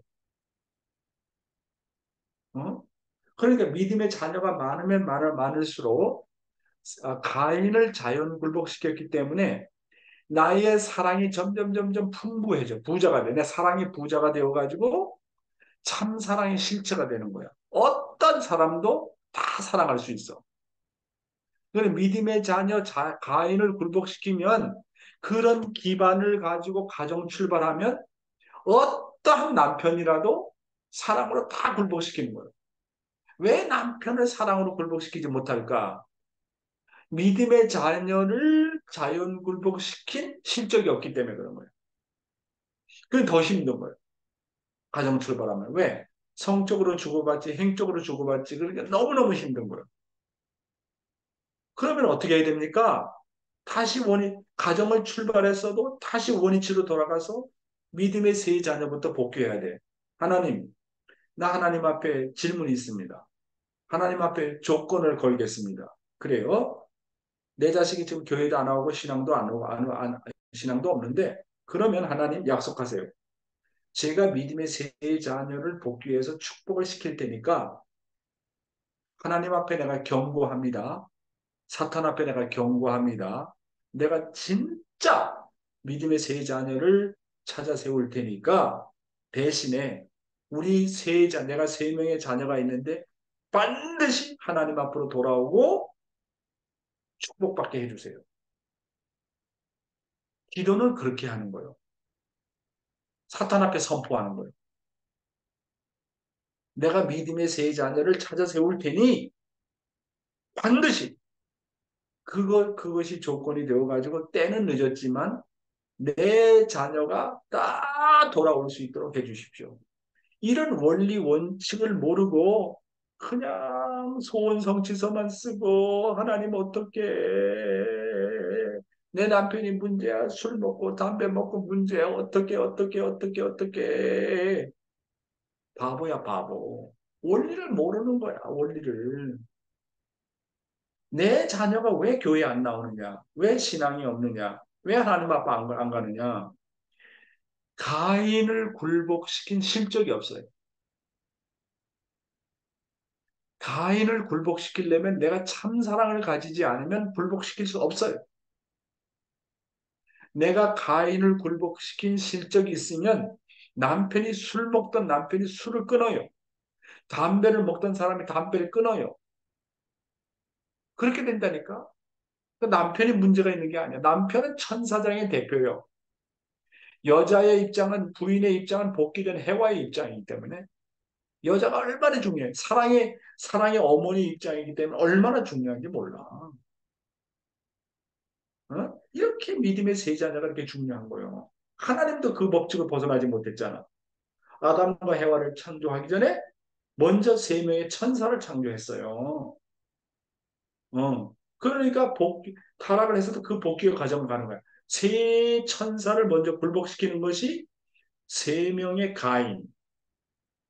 어? 그러니까 믿음의 자녀가 많으면 많을수록 가인을 자연 굴복시켰기 때문에 나의 사랑이 점점 풍부해져. 부자가 돼. 내 사랑이 부자가 되어가지고 참 사랑의 실체가 되는 거야. 어떤 사람도 다 사랑할 수 있어. 그래서 믿음의 자녀 가인을 굴복시키면 그런 기반을 가지고 가정 출발하면 어떠한 남편이라도 사랑으로 다 굴복시키는 거예요. 왜 남편을 사랑으로 굴복시키지 못할까? 믿음의 자녀를 자연 굴복시킨 실적이 없기 때문에 그런 거예요. 그게 더 힘든 거예요. 가정 출발하면. 왜? 성적으로 주고받지, 행적으로 주고받지. 그러니까 너무너무 힘든 거예요. 그러면 어떻게 해야 됩니까? 다시 가정을 출발했어도 다시 원위치로 돌아가서 믿음의 세 자녀부터 복귀해야 돼. 하나님, 나 하나님 앞에 질문이 있습니다. 하나님 앞에 조건을 걸겠습니다. 그래요? 내 자식이 지금 교회도 안 오고 신앙도 안 오고 신앙도 없는데 그러면 하나님 약속하세요. 제가 믿음의 세 자녀를 복귀해서 축복을 시킬 테니까 하나님 앞에 내가 경고합니다. 사탄 앞에 내가 경고합니다. 내가 진짜 믿음의 세 자녀를 찾아 세울 테니까 대신에 내가 세 명의 자녀가 있는데 반드시 하나님 앞으로 돌아오고 축복받게 해주세요. 기도는 그렇게 하는 거예요. 사탄 앞에 선포하는 거예요. 내가 믿음의 세 자녀를 찾아 세울 테니 반드시 그것이 조건이 되어가지고 때는 늦었지만 내 자녀가 다 돌아올 수 있도록 해주십시오. 이런 원리 원칙을 모르고 그냥 소원성취서만 쓰고 하나님 어떻게 내 남편이 문제야 술 먹고 담배 먹고 문제야 어떻게 바보야 바보. 원리를 모르는 거야 원리를. 내 자녀가 왜 교회 안 나오느냐? 왜 신앙이 없느냐? 왜 하나님 앞에 안 가느냐? 가인을 굴복시킨 실적이 없어요. 가인을 굴복시키려면 내가 참사랑을 가지지 않으면 굴복시킬 수 없어요. 내가 가인을 굴복시킨 실적이 있으면 남편이 술 먹던 남편이 술을 끊어요. 담배를 먹던 사람이 담배를 끊어요. 그렇게 된다니까? 남편이 문제가 있는 게 아니야. 남편은 천사장의 대표요. 여자의 입장은 부인의 입장은 복귀된 해와의 입장이기 때문에 여자가 얼마나 중요해. 사랑의 어머니 입장이기 때문에 얼마나 중요한지 몰라. 어? 이렇게 믿음의 세 자녀가 이렇게 중요한 거예요. 하나님도 그 법칙을 벗어나지 못했잖아. 아담과 해와를 창조하기 전에 먼저 세 명의 천사를 창조했어요. 그러니까 타락을 해서도 그 복귀의 과정을 가는 거야. 세 천사를 먼저 굴복시키는 것이 세 명의 가인,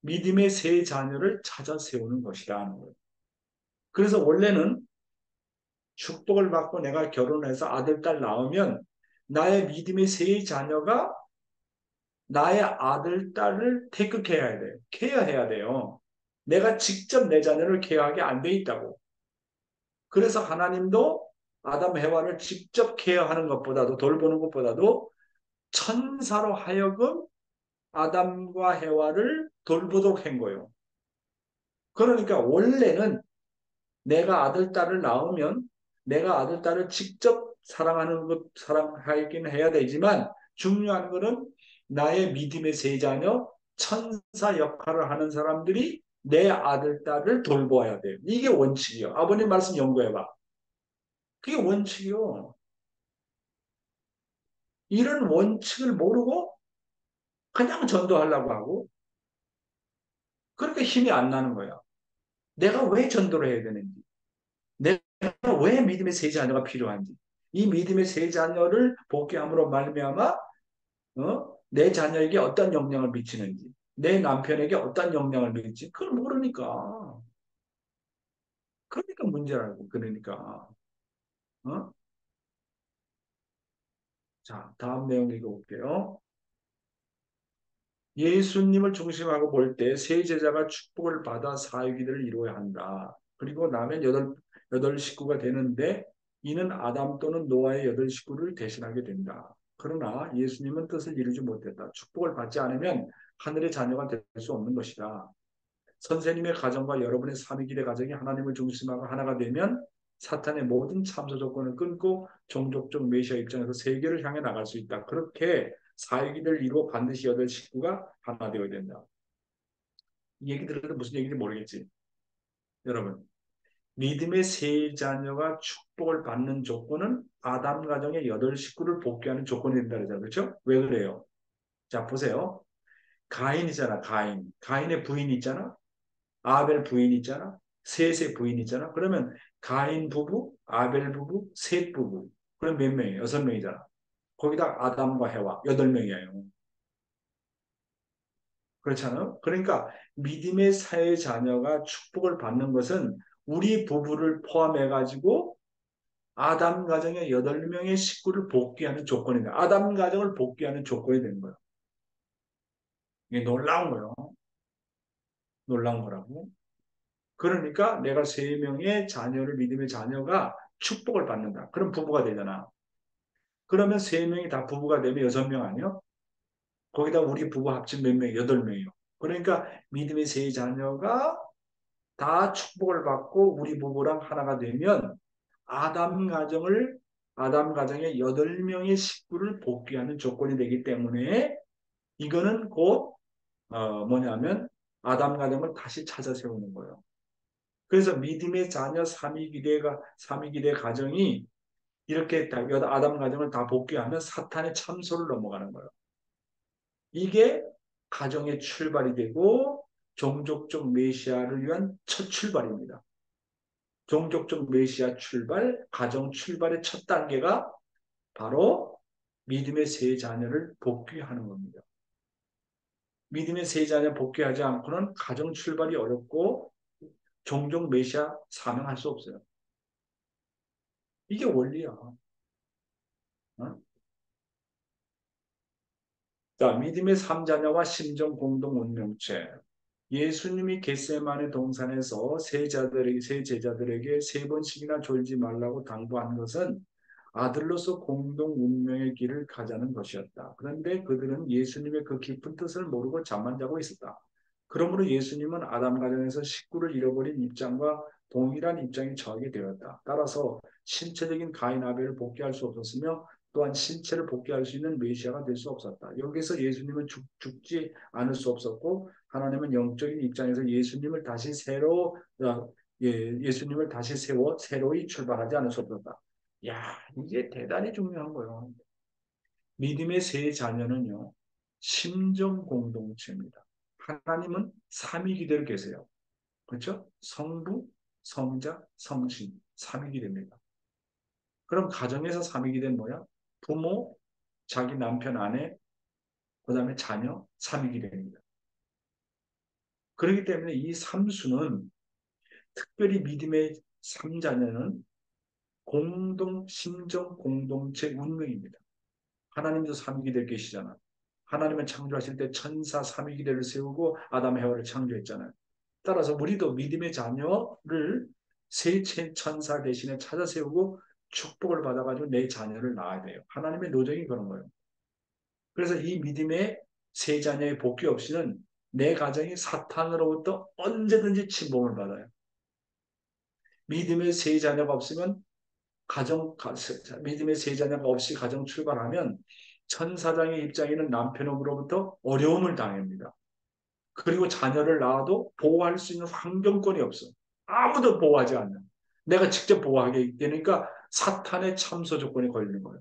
믿음의 세 자녀를 찾아 세우는 것이라는 거예요. 그래서 원래는 축복을 받고 내가 결혼해서 아들, 딸 낳으면 나의 믿음의 세 자녀가 나의 아들, 딸을 태극해야 돼요. 케어해야 돼요. 내가 직접 내 자녀를 케어하게 안 돼 있다고. 그래서 하나님도 아담, 해와를 직접 케어하는 것보다도 돌보는 것보다도 천사로 하여금 아담과 해와를 돌보도록 한 거예요. 그러니까 원래는 내가 아들, 딸을 낳으면 내가 아들, 딸을 직접 사랑하긴 해야 되지만 중요한 것은 나의 믿음의 세 자녀, 천사 역할을 하는 사람들이 내 아들, 딸을 돌보아야 돼요. 이게 원칙이요. 아버님 말씀 연구해봐. 그게 원칙이요. 이런 원칙을 모르고 그냥 전도하려고 하고 그렇게 힘이 안 나는 거야. 내가 왜 전도를 해야 되는지. 내가 왜 믿음의 세 자녀가 필요한지. 이 믿음의 세 자녀를 복귀함으로 말미암아 내 자녀에게 어떤 영향을 미치는지, 내 남편에게 어떤 영향을 미칠지 그걸 모르니까. 그러니까 문제라고. 그러니까. 어? 자, 다음 내용 읽어볼게요. 예수님을 중심하고 볼 때 세 제자가 축복을 받아 사유기들을 이루어야 한다. 그리고 나면 여덟 식구가 되는데 이는 아담 또는 노아의 여덟 식구를 대신하게 된다. 그러나 예수님은 뜻을 이루지 못했다. 축복을 받지 않으면 하늘의 자녀가 될 수 없는 것이다. 선생님의 가정과 여러분의 삼위기대 가정이 하나님을 중심하고 하나가 되면 사탄의 모든 참소 조건을 끊고 종족적 메시아 입장에서 세계를 향해 나갈 수 있다. 그렇게 사위기대를 이루어 반드시 여덟 식구가 하나 되어야 된다. 이 얘기 들어도 무슨 얘기인지 모르겠지. 여러분, 믿음의 세 자녀가 축복을 받는 조건은 아담 가정의 여덟 식구를 복귀하는 조건이 된다 그러잖아요. 그렇죠? 왜 그래요? 자, 보세요. 가인이잖아, 가인. 가인의 부인이 있잖아. 아벨 부인 있잖아. 셋의 부인 있잖아. 그러면 가인 부부, 아벨 부부, 셋 부부. 그럼 몇 명이에요? 6명이잖아. 거기다 아담과 해와 8명이에요. 그렇잖아요. 그러니까 믿음의 사회 자녀가 축복을 받는 것은 우리 부부를 포함해 가지고 아담 가정의 8명의 식구를 복귀하는 조건이다. 아담 가정을 복귀하는 조건이 되는 거예요. 이게 놀라운 거예요. 놀라운 거라고. 그러니까 내가 3명의 자녀를 믿음의 자녀가 축복을 받는다. 그럼 부부가 되잖아. 그러면 3명이 다 부부가 되면 6명 아니요? 거기다 우리 부부 합친 몇 명? 8명이요. 그러니까 믿음의 세 자녀가 다 축복을 받고 우리 부부랑 하나가 되면 아담 가정을 아담 가정의 8명의 식구를 복귀하는 조건이 되기 때문에 이거는 곧 뭐냐면 아담 가정을 다시 찾아 세우는 거예요. 그래서 믿음의 자녀 삼위기대 가정이 이렇게 아담 가정을 다 복귀하면 사탄의 참소를 넘어가는 거예요. 이게 가정의 출발이 되고 종족적 메시아를 위한 첫 출발입니다. 종족적 메시아 출발, 가정 출발의 첫 단계가 바로 믿음의 세 자녀를 복귀하는 겁니다. 믿음의 세 자녀 복귀하지 않고는 가정 출발이 어렵고 종족 메시아 사명할 수 없어요. 이게 원리야. 어? 자, 믿음의 3자녀와 심정 공동 운명체. 예수님이 겟세마네 동산에서 세 제자들에게 3번씩이나 졸지 말라고 당부한 것은 아들로서 공동 운명의 길을 가자는 것이었다. 그런데 그들은 예수님의 그 깊은 뜻을 모르고 잠만 자고 있었다. 그러므로 예수님은 아담 가정에서 식구를 잃어버린 입장과 동일한 입장에 처하게 되었다. 따라서 신체적인 가인 아벨을 복귀할 수 없었으며 또한 신체를 복귀할 수 있는 메시아가 될 수 없었다. 여기서 예수님은 죽지 않을 수 없었고 하나님은 영적인 입장에서 예수님을 다시 예수님을 다시 세워 새로이 출발하지 않을 수 없었다. 야, 이게 대단히 중요한 거예요. 믿음의 세 자녀는요, 심정 공동체입니다. 하나님은 삼위기대로 계세요. 그렇죠? 성부, 성자, 성신, 삼위기대입니다. 그럼 가정에서 삼위기대는 뭐야? 부모, 자기 남편, 아내, 그 다음에 자녀, 삼위기대입니다. 그렇기 때문에 이 삼수는 특별히 믿음의 삼자녀는 공동, 심정 공동체 운명입니다. 하나님도 삼위기대 계시잖아. 하나님은 창조하실 때 천사 삼위기대를 세우고 아담 해와를 창조했잖아요. 따라서 우리도 믿음의 자녀를 세 천사 대신에 찾아 세우고 축복을 받아가지고 내 자녀를 낳아야 돼요. 하나님의 노정이 그런 거예요. 그래서 이 믿음의 세 자녀의 복귀 없이는 내 가정이 사탄으로부터 언제든지 침범을 받아요. 믿음의 세 자녀가 없으면 믿음의 세 자녀가 없이 가정 출발하면 천사장의 입장에는 남편으로부터 어려움을 당합니다. 그리고 자녀를 낳아도 보호할 수 있는 환경권이 없어. 아무도 보호하지 않는. 내가 직접 보호하게 되니까 사탄의 참소 조건이 걸리는 거예요.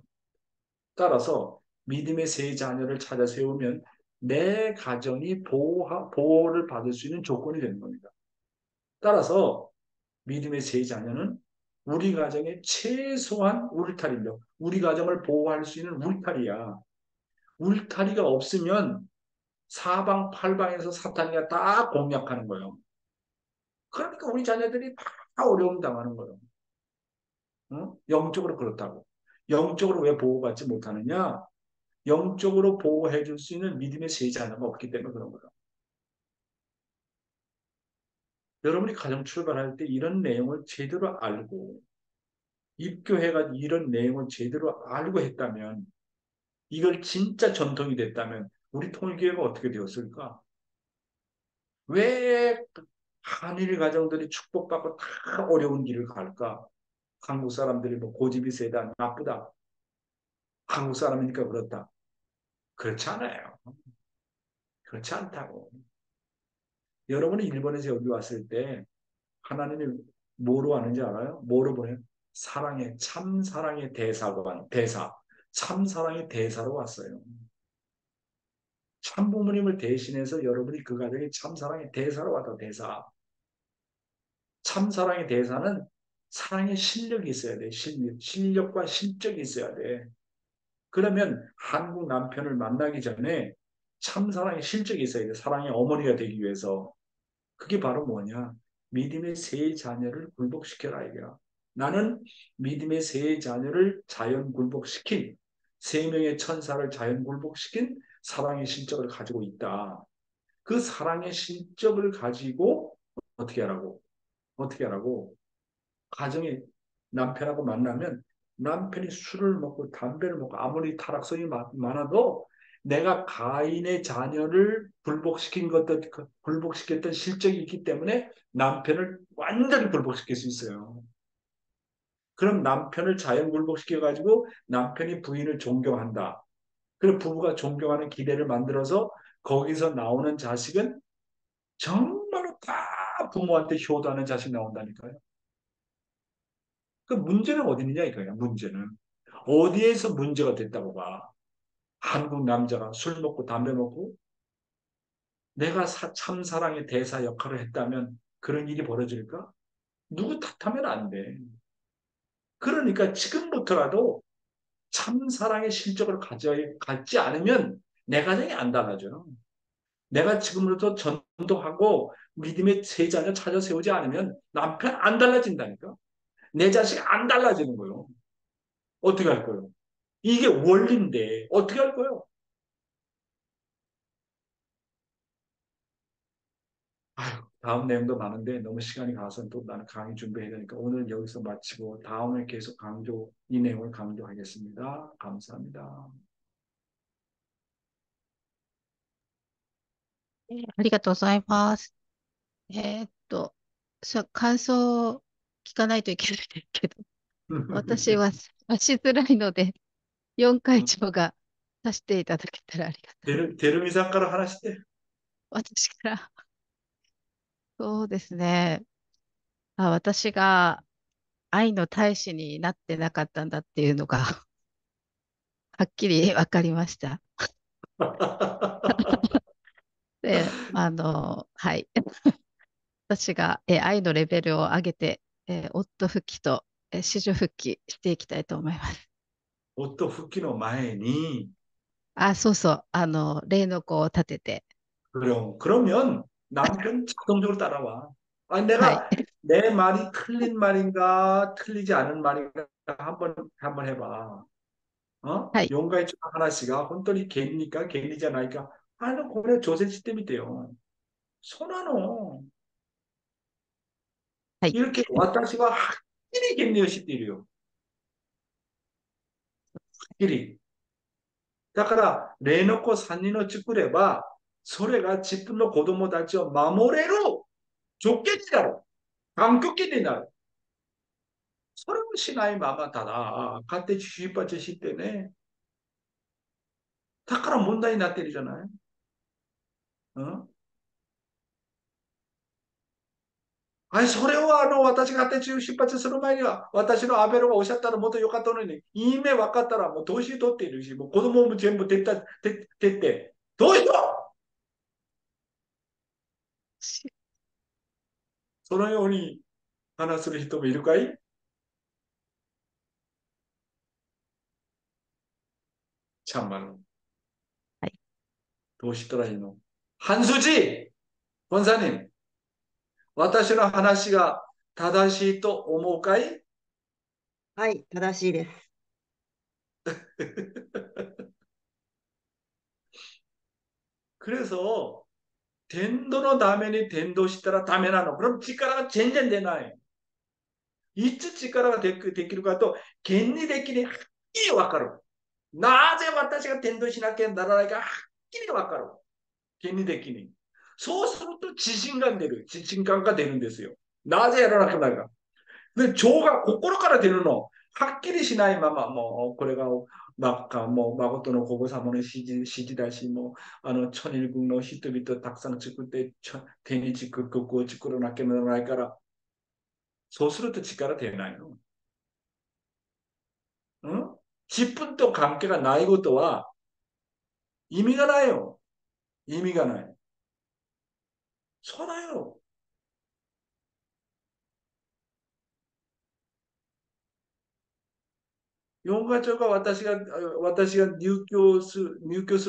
따라서 믿음의 세 자녀를 찾아 세우면 내 가정이 보호를 받을 수 있는 조건이 되는 겁니다. 따라서 믿음의 세 자녀는 우리 가정의 최소한 울타리죠. 우리 가정을 보호할 수 있는 울타리야. 울타리가 없으면 사방팔방에서 사탄이가 다 공략하는 거예요. 그러니까 우리 자녀들이 다 어려움 당하는 거예요. 어? 영적으로 그렇다고. 영적으로 왜 보호받지 못하느냐? 영적으로 보호해 줄 수 있는 믿음의 세자녀가 없기 때문에 그런 거예요. 여러분이 가정 출발할 때 이런 내용을 제대로 알고 입교회가 이런 내용을 제대로 알고 했다면 이걸 진짜 전통이 됐다면 우리 통일교회가 어떻게 되었을까? 왜 한일 가정들이 축복받고 다 어려운 길을 갈까? 한국 사람들이 뭐 고집이 세다, 나쁘다. 한국 사람이니까 그렇다. 그렇지 않아요. 그렇지 않다고. 여러분이 일본에서 여기 왔을 때 하나님이 뭐로 하는지 알아요? 뭐로 보내요? 사랑의, 참 사랑의 대사관, 대사. 참 사랑의 대사로 왔어요. 참 부모님을 대신해서 여러분이 그 가정에 참 사랑의 대사로 왔다, 대사. 참 사랑의 대사는 사랑의 실력이 있어야 돼. 실력과 실적이 있어야 돼. 그러면 한국 남편을 만나기 전에 참 사랑의 실적이 있어야 돼. 사랑의 어머니가 되기 위해서. 그게 바로 뭐냐? 믿음의 세 자녀를 굴복시켜라 이거야. 나는 믿음의 세 자녀를 자연 굴복시킨 세 명의 천사를 자연 굴복시킨 사랑의 실적을 가지고 있다. 그 사랑의 실적을 가지고 어떻게 하라고? 어떻게 하라고? 가정에 남편하고 만나면 남편이 술을 먹고 담배를 먹고 아무리 타락성이 많아도 내가 가인의 자녀를 굴복시켰던 실적이 있기 때문에 남편을 완전히 굴복시킬 수 있어요. 그럼 남편을 자연 굴복시켜가지고 남편이 부인을 존경한다. 그리고 부부가 존경하는 기대를 만들어서 거기서 나오는 자식은 정말로 다 부모한테 효도하는 자식 나온다니까요. 그 문제는 어디 있느냐 이거야, 문제는. 어디에서 문제가 됐다고 봐. 한국 남자가 술 먹고 담배 먹고 내가 참사랑의 대사 역할을 했다면 그런 일이 벌어질까? 누구 탓하면 안 돼. 그러니까 지금부터라도 참사랑의 실적을 갖지 않으면 내 가정이 안 달라져요. 내가 지금부터 전도하고 믿음의 세 자녀 찾아 세우지 않으면 남편 안 달라진다니까. 내 자식 안 달라지는 거예요. 어떻게 할 거예요? 이게 원리인데 어떻게 할 거예요? 아유, 다음 내용도 많은데 너무 시간이 가서 또 나는 강의 준비해야 되니까 오늘 여기서 마치고 다음에 계속 이 내용을 강조하겠습니다. 감사합니다. ありがとうございます。感想を聞かないといけないですけど、私はしづらいので、4会長がさせていただけたらありがたい。 대르미さんから話して。私から、そうですね。私が愛の大使になってなかったんだっていうのがはっきり分かりました。で、はい。私が、愛のレベルを上げて、夫復帰と、子女復帰していきたいと思います。夫復帰の前に、そうそう、例の子を立てて。 그러면 남편 자동적으로 따라와. 아니, 내가 내 말이 틀린 말인가, 틀리지 않은 말인가 한번 해봐. 어? 용가의 하나씨가 혼돈이 개입니까? 개입이지 않으니까. 아니, 고려 조세 시스템이 돼요. 손하노. 이렇게 와타시가 확실히 개입니요 시스템이요. 확실히. だから、例の子3人を作れば、それが自分の子供たちを守れる条件になる。環境になる。それをしないままただ、勝手に出発してね。だから問題になってるじゃない。うん、はい、それを私が勝手に出発する前には、私のアベロがおっしゃったらもっとよかったのに、いい目分かったらもう年取っているし、もう子供も全部撤って、どうしようそのように話する人もいるかい？참말로. 도시더라이노. 한수지 권사님, 私の話が正しいと思うかい？はい、正しいです。 그래서 된도のために伝道したらダメなの。그럼力が全然出ない。いつ力ができるかと、原理的にはっきりわかる。なぜ私が伝道しなきゃならないか、はっきりわかる。原理的に。そうすると自信が出る。自信感が出るんですよ。なぜやらなくなるか。で、情が心から出るの。はっきりしないまま、もう、これが、もう、誠の皇后様の指示だし、もう、천일국の人々たくさん作って、天一国を作らなきゃならないから、そうすると力出ないの。うん、自分と関係がないことは意味がないよ。意味がない。そうだよ。四会長が私が入居す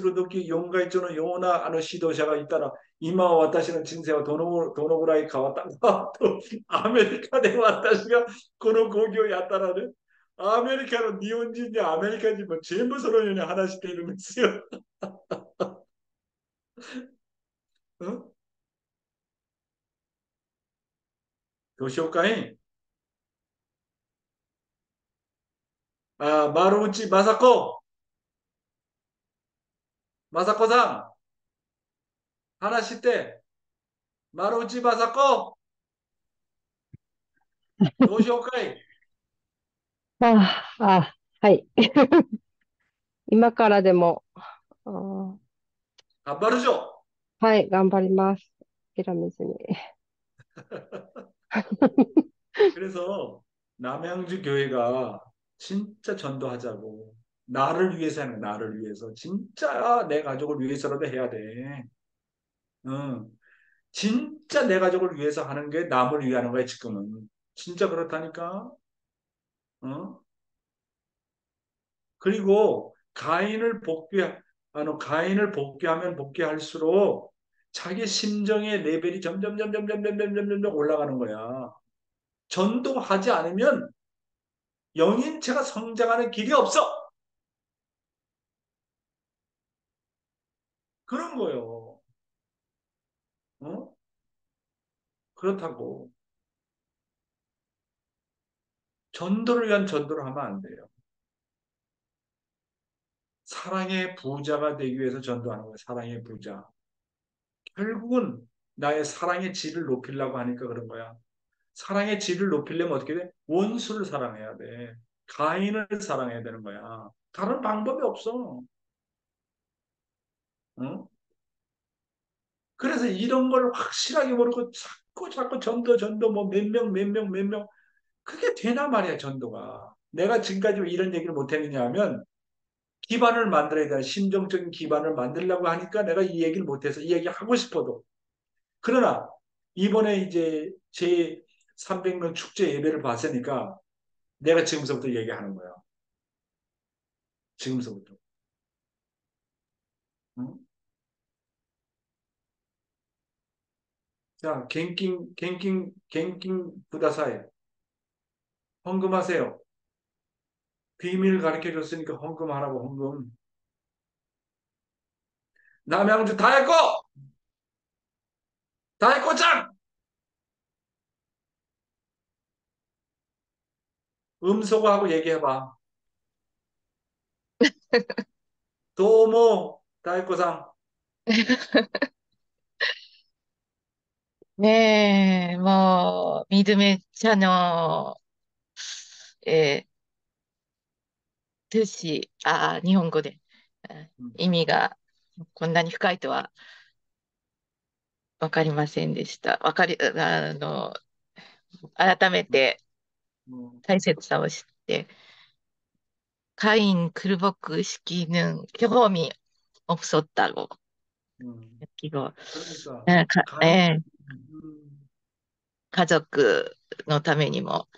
るとき、四会長のような指導者がいたら、今は私の人生はどのぐらい変わったかと、アメリカで私がこの講義をやったらね、アメリカの日本人やアメリカ人も全部そのように話しているんですよ。うん、どうしようかい。丸内雅子さん、話して、丸内雅子、どうしようかい。はい。今からでも、頑張るじょ。はい、頑張ります。諦めずに。그래서 남양주 교회가 진짜 전도하자고. 나를 위해서 하는 거야, 나를 위해서. 진짜 내 가족을 위해서라도 해야 돼. 응. 진짜 내 가족을 위해서 하는 게 남을 위하는 거야, 지금은. 진짜 그렇다니까. 어? 그리고 가인을 복귀하면 복귀할수록 자기 심정의 레벨이 점점 올라가는 거야. 전도하지 않으면 영인체가 성장하는 길이 없어. 그런 거요. 어? 그렇다고. 전도를 위한 전도를 하면 안 돼요. 사랑의 부자가 되기 위해서 전도하는 거예요. 사랑의 부자. 결국은 나의 사랑의 질을 높이려고 하니까 그런 거야. 사랑의 질을 높이려면 어떻게 돼? 원수를 사랑해야 돼. 가인을 사랑해야 되는 거야. 다른 방법이 없어. 어? 그래서 이런 걸 확실하게 모르고 자꾸 전도 뭐 몇 명 그게 되나 말이야 전도가. 내가 지금까지 왜 이런 얘기를 못했느냐 하면 기반을 만들어야 돼. 심정적인 기반을 만들려고 하니까 내가 이 얘기를 못해서 이 얘기 하고 싶어도. 그러나 이번에 이제 제 300명 축제 예배를 봤으니까 내가 지금서부터 얘기하는 거야. 지금서부터. 응? 자, 갱킹 부다사이. 헌금하세요. 비밀 가르쳐 줬으니까 헌금하라고 헌금. 남양주 다했고 짱! 음소거하고 얘기해봐. 도모 다했고상. ねえ、もう、水めっちゃの、え日本語で、意味がこんなに深いとはわかりませんでした。改めて 大切さを知って、카인 굴복시키는 경험이 없었다고. 이거, 그러니까 え 가인 え、家族のためにも、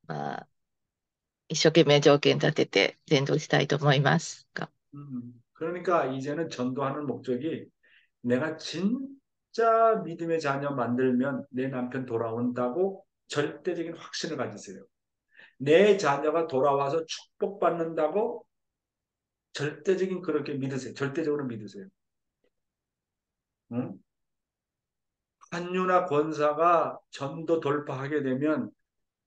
まあ、一生懸命条件立てて伝道したいと思いますが。 그러니까 이제는 전도하는 목적이 내가 진짜 믿음의 자녀 만들면 내 남편 돌아온다고 절대적인 확신을 가지세요. 내 자녀가 돌아와서 축복받는다고 절대적인 그렇게 믿으세요. 절대적으로 믿으세요. 응? 한유나 권사가 전도 돌파하게 되면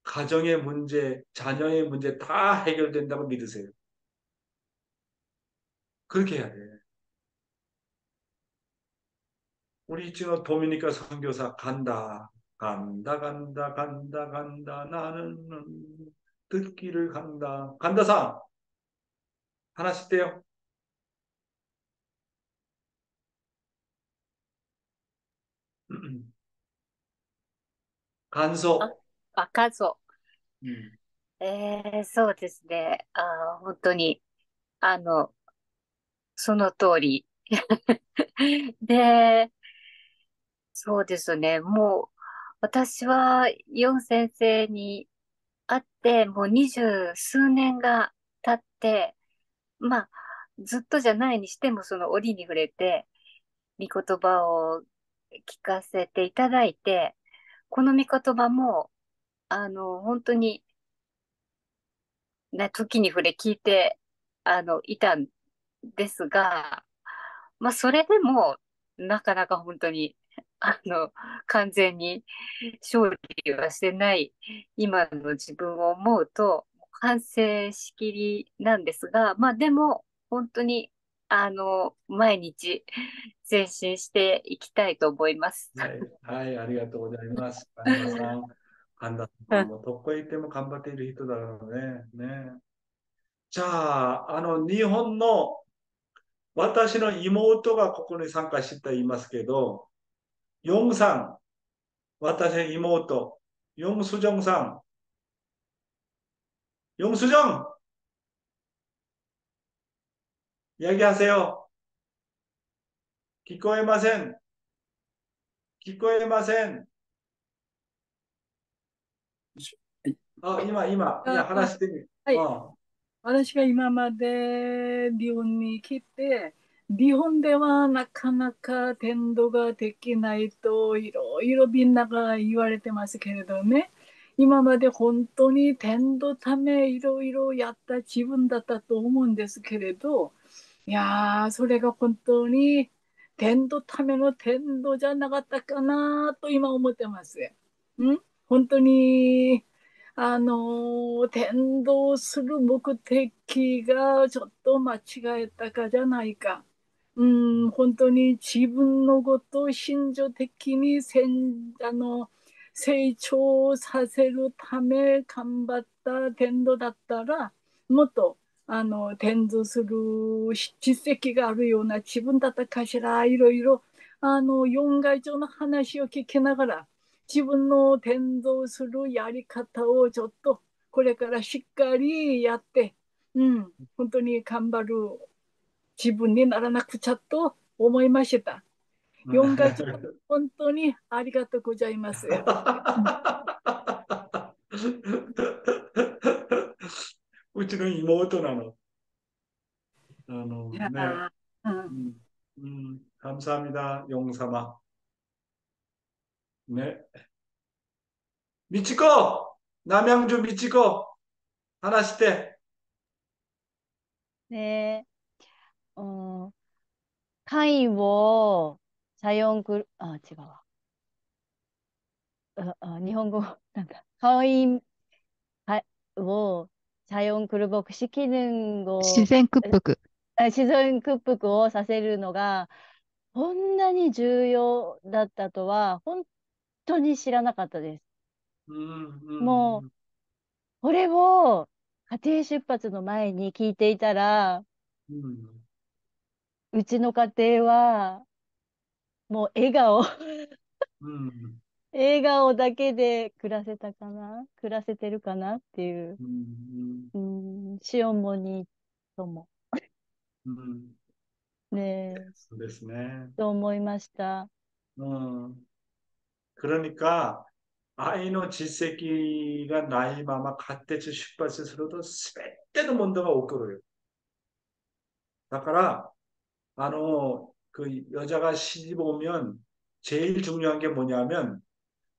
가정의 문제, 자녀의 문제 다 해결된다고 믿으세요. 그렇게 해야 돼. 우리 지금 도미니카 선교사 간다. 간다, 간다, 간다, 간다. 나는 듣기를 간다. 간다상 하나씩 떼요. 간소. あ、数を。음. そうですね。本当に、あの、その通り。で、そうですね。もう、私は、ヨン先生に会って、もう二十数年が経って、まあ、ずっとじゃないにしても、その折に触れて、御言葉を聞かせていただいて、この御言葉も、本当に、時に触れ聞いて、いたんですが、まあ、それでも、なかなか本当に、あの、完全に勝利はしてない今の自分を思うと、反省しきりなんですが、まあでも、本当に、毎日前進していきたいと思います。はい、はい、ありがとうございます。神田さん。神田さんもどこへ行っても頑張っている人だろうね。ね。じゃあ、日本の私の妹がここに参加していますけど、ヨンさん、私の妹、ヨンスジョンさん、ヨンスジョン、이야기하세요。聞こえません。聞こえません。いや、話してみ。はい。私が今まで日本に来て、日本ではなかなか伝道ができないといろいろみんなが言われてますけれどね。今まで本当に伝道ためいろいろやった自分だったと思うんですけれど、いやー、それが本当に伝道ための伝道じゃなかったかなと今思ってます。本当に転倒する目的がちょっと間違えたかじゃないか。本当に自分のことを心情的に成長させるため頑張った転倒だったら、もっと転倒する実績があるような自分だったかしら、いろいろ四害長の話を聞きながら、自分の転造するやり方をちょっとこれからしっかりやって、本当に頑張る自分にならなくちゃと思いました。4回ちょっと本当にありがとうございます。うちの妹なの。감사합니다, 용사마. 네. 미치코! 남양주 미치코! 하나씩 때. 네. 타이 자연違うわ。日本語、なんか、会を자연 굴복시키는 거, 自然屈服。自然屈服をさせるのが、こんなに重要だったとは、本当に知らなかったです。もう、これを家庭出発の前に聞いていたら、うちの家庭は、もう笑顔だけで暮らせてるかなっていう、シオンモニとも。ねえ。そうですね。と思いました。그러니까 아이의実績が ないまま 갓대치 출발했어도 全ての 문제가 오거래요. だから 그 여자가 시집 오면 제일 중요한 게 뭐냐면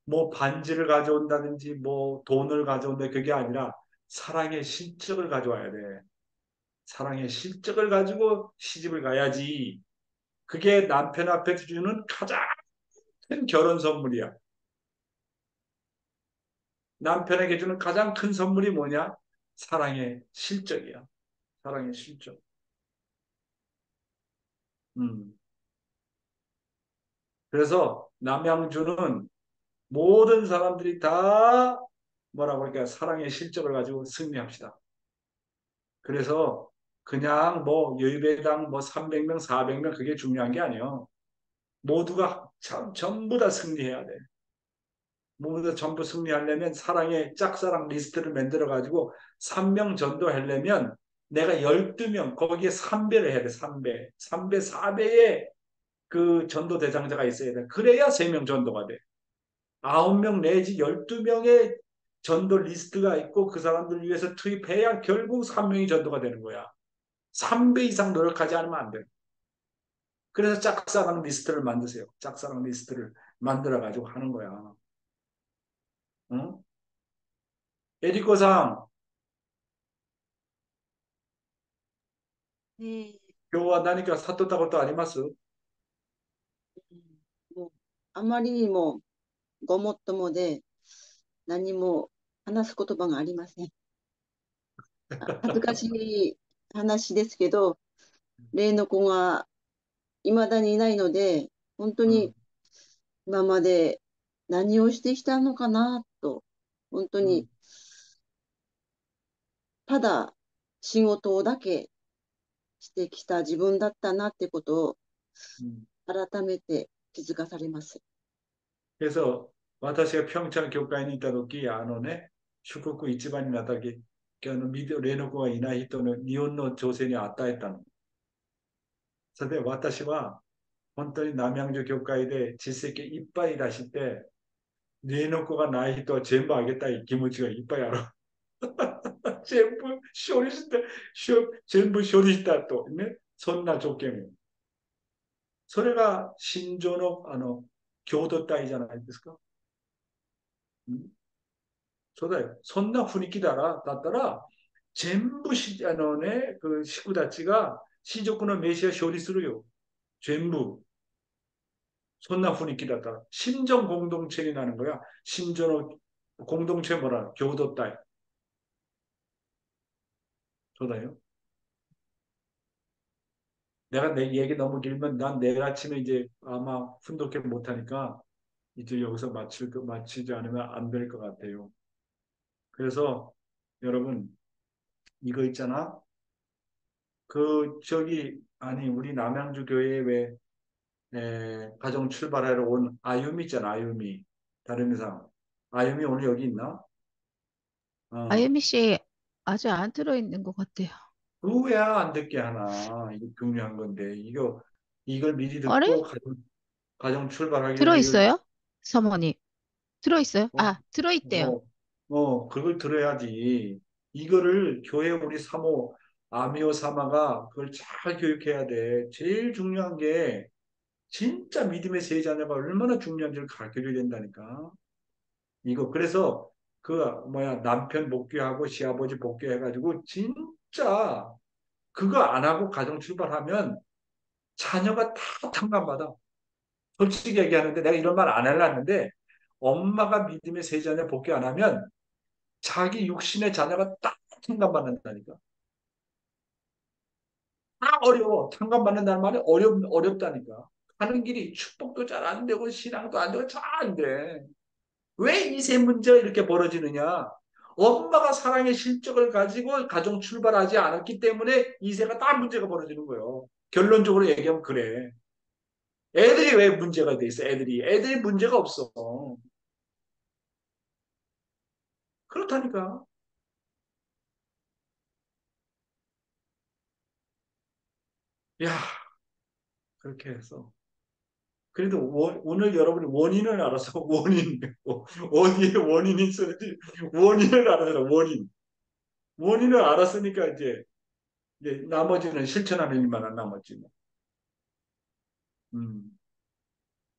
뭐 반지를 가져온다든지 뭐 돈을 가져온다 그게 아니라 사랑의 실적을 가져와야 돼. 사랑의 실적을 가지고 시집을 가야지. 그게 남편 앞에 주는 가장 큰 결혼 선물이야. 남편에게 주는 가장 큰 선물이 뭐냐? 사랑의 실적이야. 사랑의 실적. 음. 그래서 남양주는 모든 사람들이 다 뭐라고 할까? 사랑의 실적을 가지고 승리합시다. 그래서 그냥 뭐 여의배당 뭐 300명, 400명 그게 중요한 게 아니에요. 모두가 전부 다 승리해야 돼. 모두 다 전부 승리하려면 사랑의 짝사랑 리스트를 만들어 가지고 3명 전도하려면 내가 12명 거기에 3배를 해야 돼. 3배. 3배, 4배의 그 전도 대상자가 있어야 돼. 그래야 3명 전도가 돼. 9명 내지 12명의 전도 리스트가 있고 그 사람들을 위해서 투입해야 결국 3명이 전도가 되는 거야. 3배 이상 노력하지 않으면 안 돼. 그래서 짝사랑 리스트를 만드세요. 짝사랑 리스트를 만들어가지고 하는 거야. 응? 에리코상, ね今日は何か悟ったことあります？え、もう、あまりにもごもっともで、何も話す言葉がありません。恥ずかしい話ですけど、例の子が未だにいないので、本当に今まで何をしてきたのかなと、本当にただ仕事だけしてきた自分だったなってことを改めて気づかされます。 그래서 私が 평창 교회에 있다時ね、祝福一番になった時、例の子がいない人の日本の女性に与えたの。それで私は本当に남양주教会で実績いっぱい出して、例の子がない人は全部あげたい気持ちがいっぱいある。全部処理した、全部処理したとね、そんな条件。それが心情の共同体じゃないですか。そうだよ。そんな雰囲気だったら、全部그 식구たちが시족의メシア処理するよ。全部。そんな雰囲気だったら、심정 공동체になる거야。심정의 공동체 뭐라? 교도体。そうだよ。 내가 내 얘기 너무 길면 난 내일 아침에 이제 아마 훈독회 못하니까 이제 여기서 마치지 않으면 안 될 것 같아요. 그래서 여러분 이거 있잖아. 아니 우리 남양주 교회에 왜 가정 출발하러 온 아유미 있잖아. 아유미. 다른 이상. 아유미 오늘 여기 있나? 어. 아유미 씨 아직 안 들어있는 것 같아요. 왜 안 듣게 하나? 이거 중요한 건데 이걸 미리 어래? 듣고 가정 출발하기 전에 이걸 들어있어요? 사모님. 들어있어요? 어, 아, 들어있대요. 그걸 들어야지. 이거를 교회 우리 사모, 아미오 사마가 그걸 잘 교육해야 돼. 제일 중요한 게 진짜 믿음의 세자녀가 얼마나 중요한지를 가르쳐줘야 된다니까. 그래서 남편 복귀하고 시아버지 복귀해가지고 진짜 그거 안 하고 가정 출발하면 자녀가 다 탕감받아. 솔직히 얘기하는데 내가 이런 말 안 하려는데 엄마가 믿음의 세자녀 복귀 안 하면 자기 육신의 자녀가 딱 상감받는다니까. 다 어려워. 상감받는다는 말이 어렵다니까. 가는 길이 축복도 잘 안 되고 신앙도 안 되고 잘 안 돼. 왜 이세 문제가 이렇게 벌어지느냐? 엄마가 사랑의 실적을 가지고 가정 출발하지 않았기 때문에 이세가 다 문제가 벌어지는 거예요. 결론적으로 얘기하면 그래. 애들이 왜 문제가 돼 있어? 애들이 문제가 없어. 그렇다니까. 야, 그렇게 해서. 그래도 오늘 여러분이 원인을 알아서 어디에 원인이 있었는지 원인을 알아서 원인을 알았으니까 이제 나머지는 실천하는 일만 남았지 뭐. 음.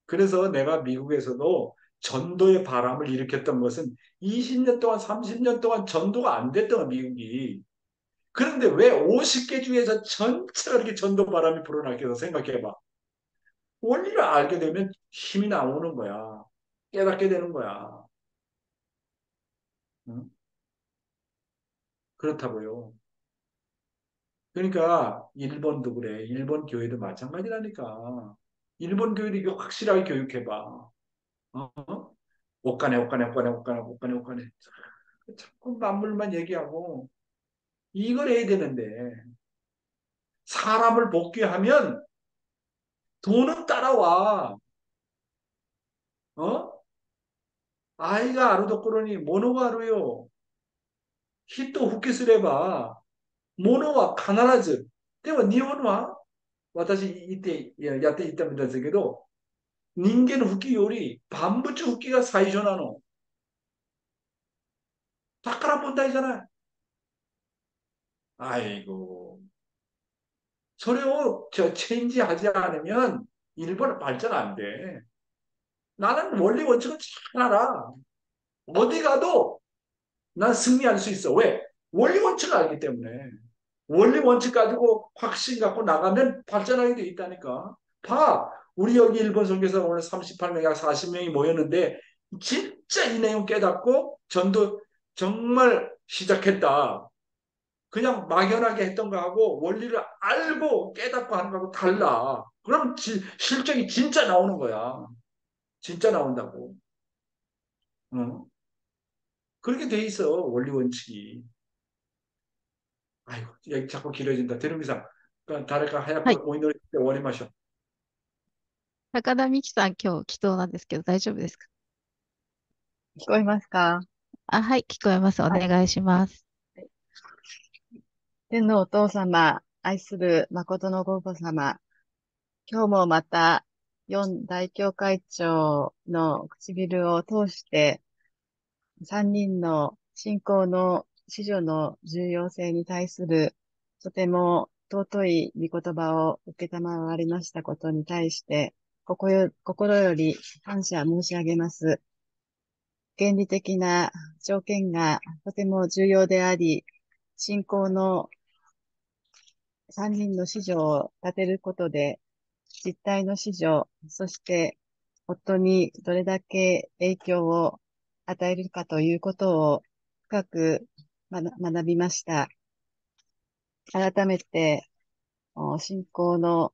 그래서 내가 미국에서도 전도의 바람을 일으켰던 것은 20년 동안 30년 동안 전도가 안 됐던 거야, 미국이. 그런데 왜 50개 중에서 전체가 이렇게 전도 바람이 불어나겠어? 생각해봐. 원리를 알게 되면 힘이 나오는 거야. 깨닫게 되는 거야. 응? 그렇다고요. 그러니까 일본도 그래. 일본 교회도 마찬가지라니까. 일본 교회도 이거 확실하게 교육해봐. 어? 옷가네, 옷가네, 옷가네, 옷가네, 옷가네, 옷가네. 자꾸 만물만 얘기하고 이걸 해야 되는데 사람을 복귀하면 돈은 따라와. 어? 아이가 아루도코로니 모노가 아루요. 히토 후키스레바 모노와 必ず。でも日本は私やっていたんですけど、人間の復帰より万物復帰が最初なの。だから問題じゃない。아이고. それを체인지하지 않으면 일본은 발전 안 돼. 나는 원리 원칙은 잘 알아. 어디 가도 난 승리할 수 있어. 왜? 원리 원칙을 알기 때문에. 원리 원칙 가지고 확신 갖고 나가면 발전하게 돼 있다니까. 봐. 우리 여기 일본 선교사 오늘 38명, 약 40명이 모였는데 진짜 이 내용 깨닫고 전도 정말 시작했다. 그냥 막연하게 했던 거하고 원리를 알고 깨닫고 하는 거하고 달라. 그럼 실적이 진짜 나오는 거야. 진짜 나온다고. 어? 그렇게 돼 있어. 원리 원칙이. 아이고, 얘기 자꾸 길어진다. 대름이상. 그러니까誰か早はい。くお祈りして終わりましょう。高田美希さん、今日、祈祷なんですけど、大丈夫ですか？聞こえますか？あ、はい、聞こえます。おはい。願いします。天のお父様、愛する誠のご母様、今日もまた、四大教会長の唇を通して、三人の信仰の子女の重要性に対する、とても尊い御言葉を受けたまわりましたことに対して、心より感謝申し上げます。原理的な条件がとても重要であり、信仰の三人の子女を立てることで、実体の子女、そして夫にどれだけ影響を与えるかということを深く学びました。改めて、信仰の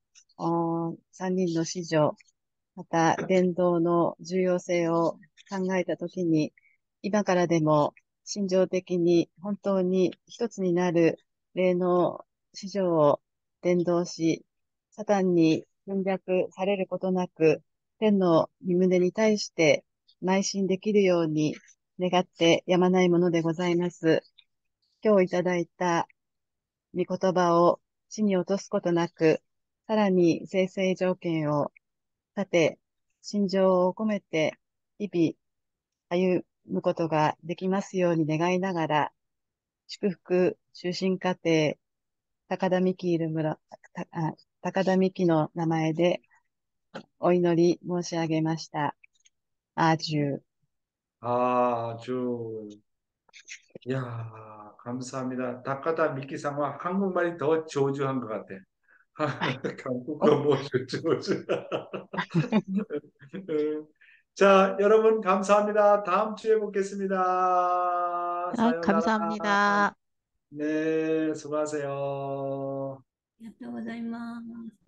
三人の子女、また伝道の重要性を考えたときに、今からでも心情的に本当に一つになる霊の子女を伝道し、サタンに侵略されることなく、天の御胸に対して邁進できるように願ってやまないものでございます。今日いただいた御言葉を地に落とすことなく、さらに生成条件を立て、心情を込めて日々歩むことができますように願いながら、祝福終身課程、高田美希いる村、高田美希の名前でお祈り申し上げました。アージュ。 아주. 야, 감사합니다. 다카다 미키상과 한국말이 더 조주한 것 같아. 한국어 뭐 조주. 자, 여러분 감사합니다. 다음 주에 뵙겠습니다. はい、 사요나라. 감사합니다. 네, 수고하세요. ありがとうございます。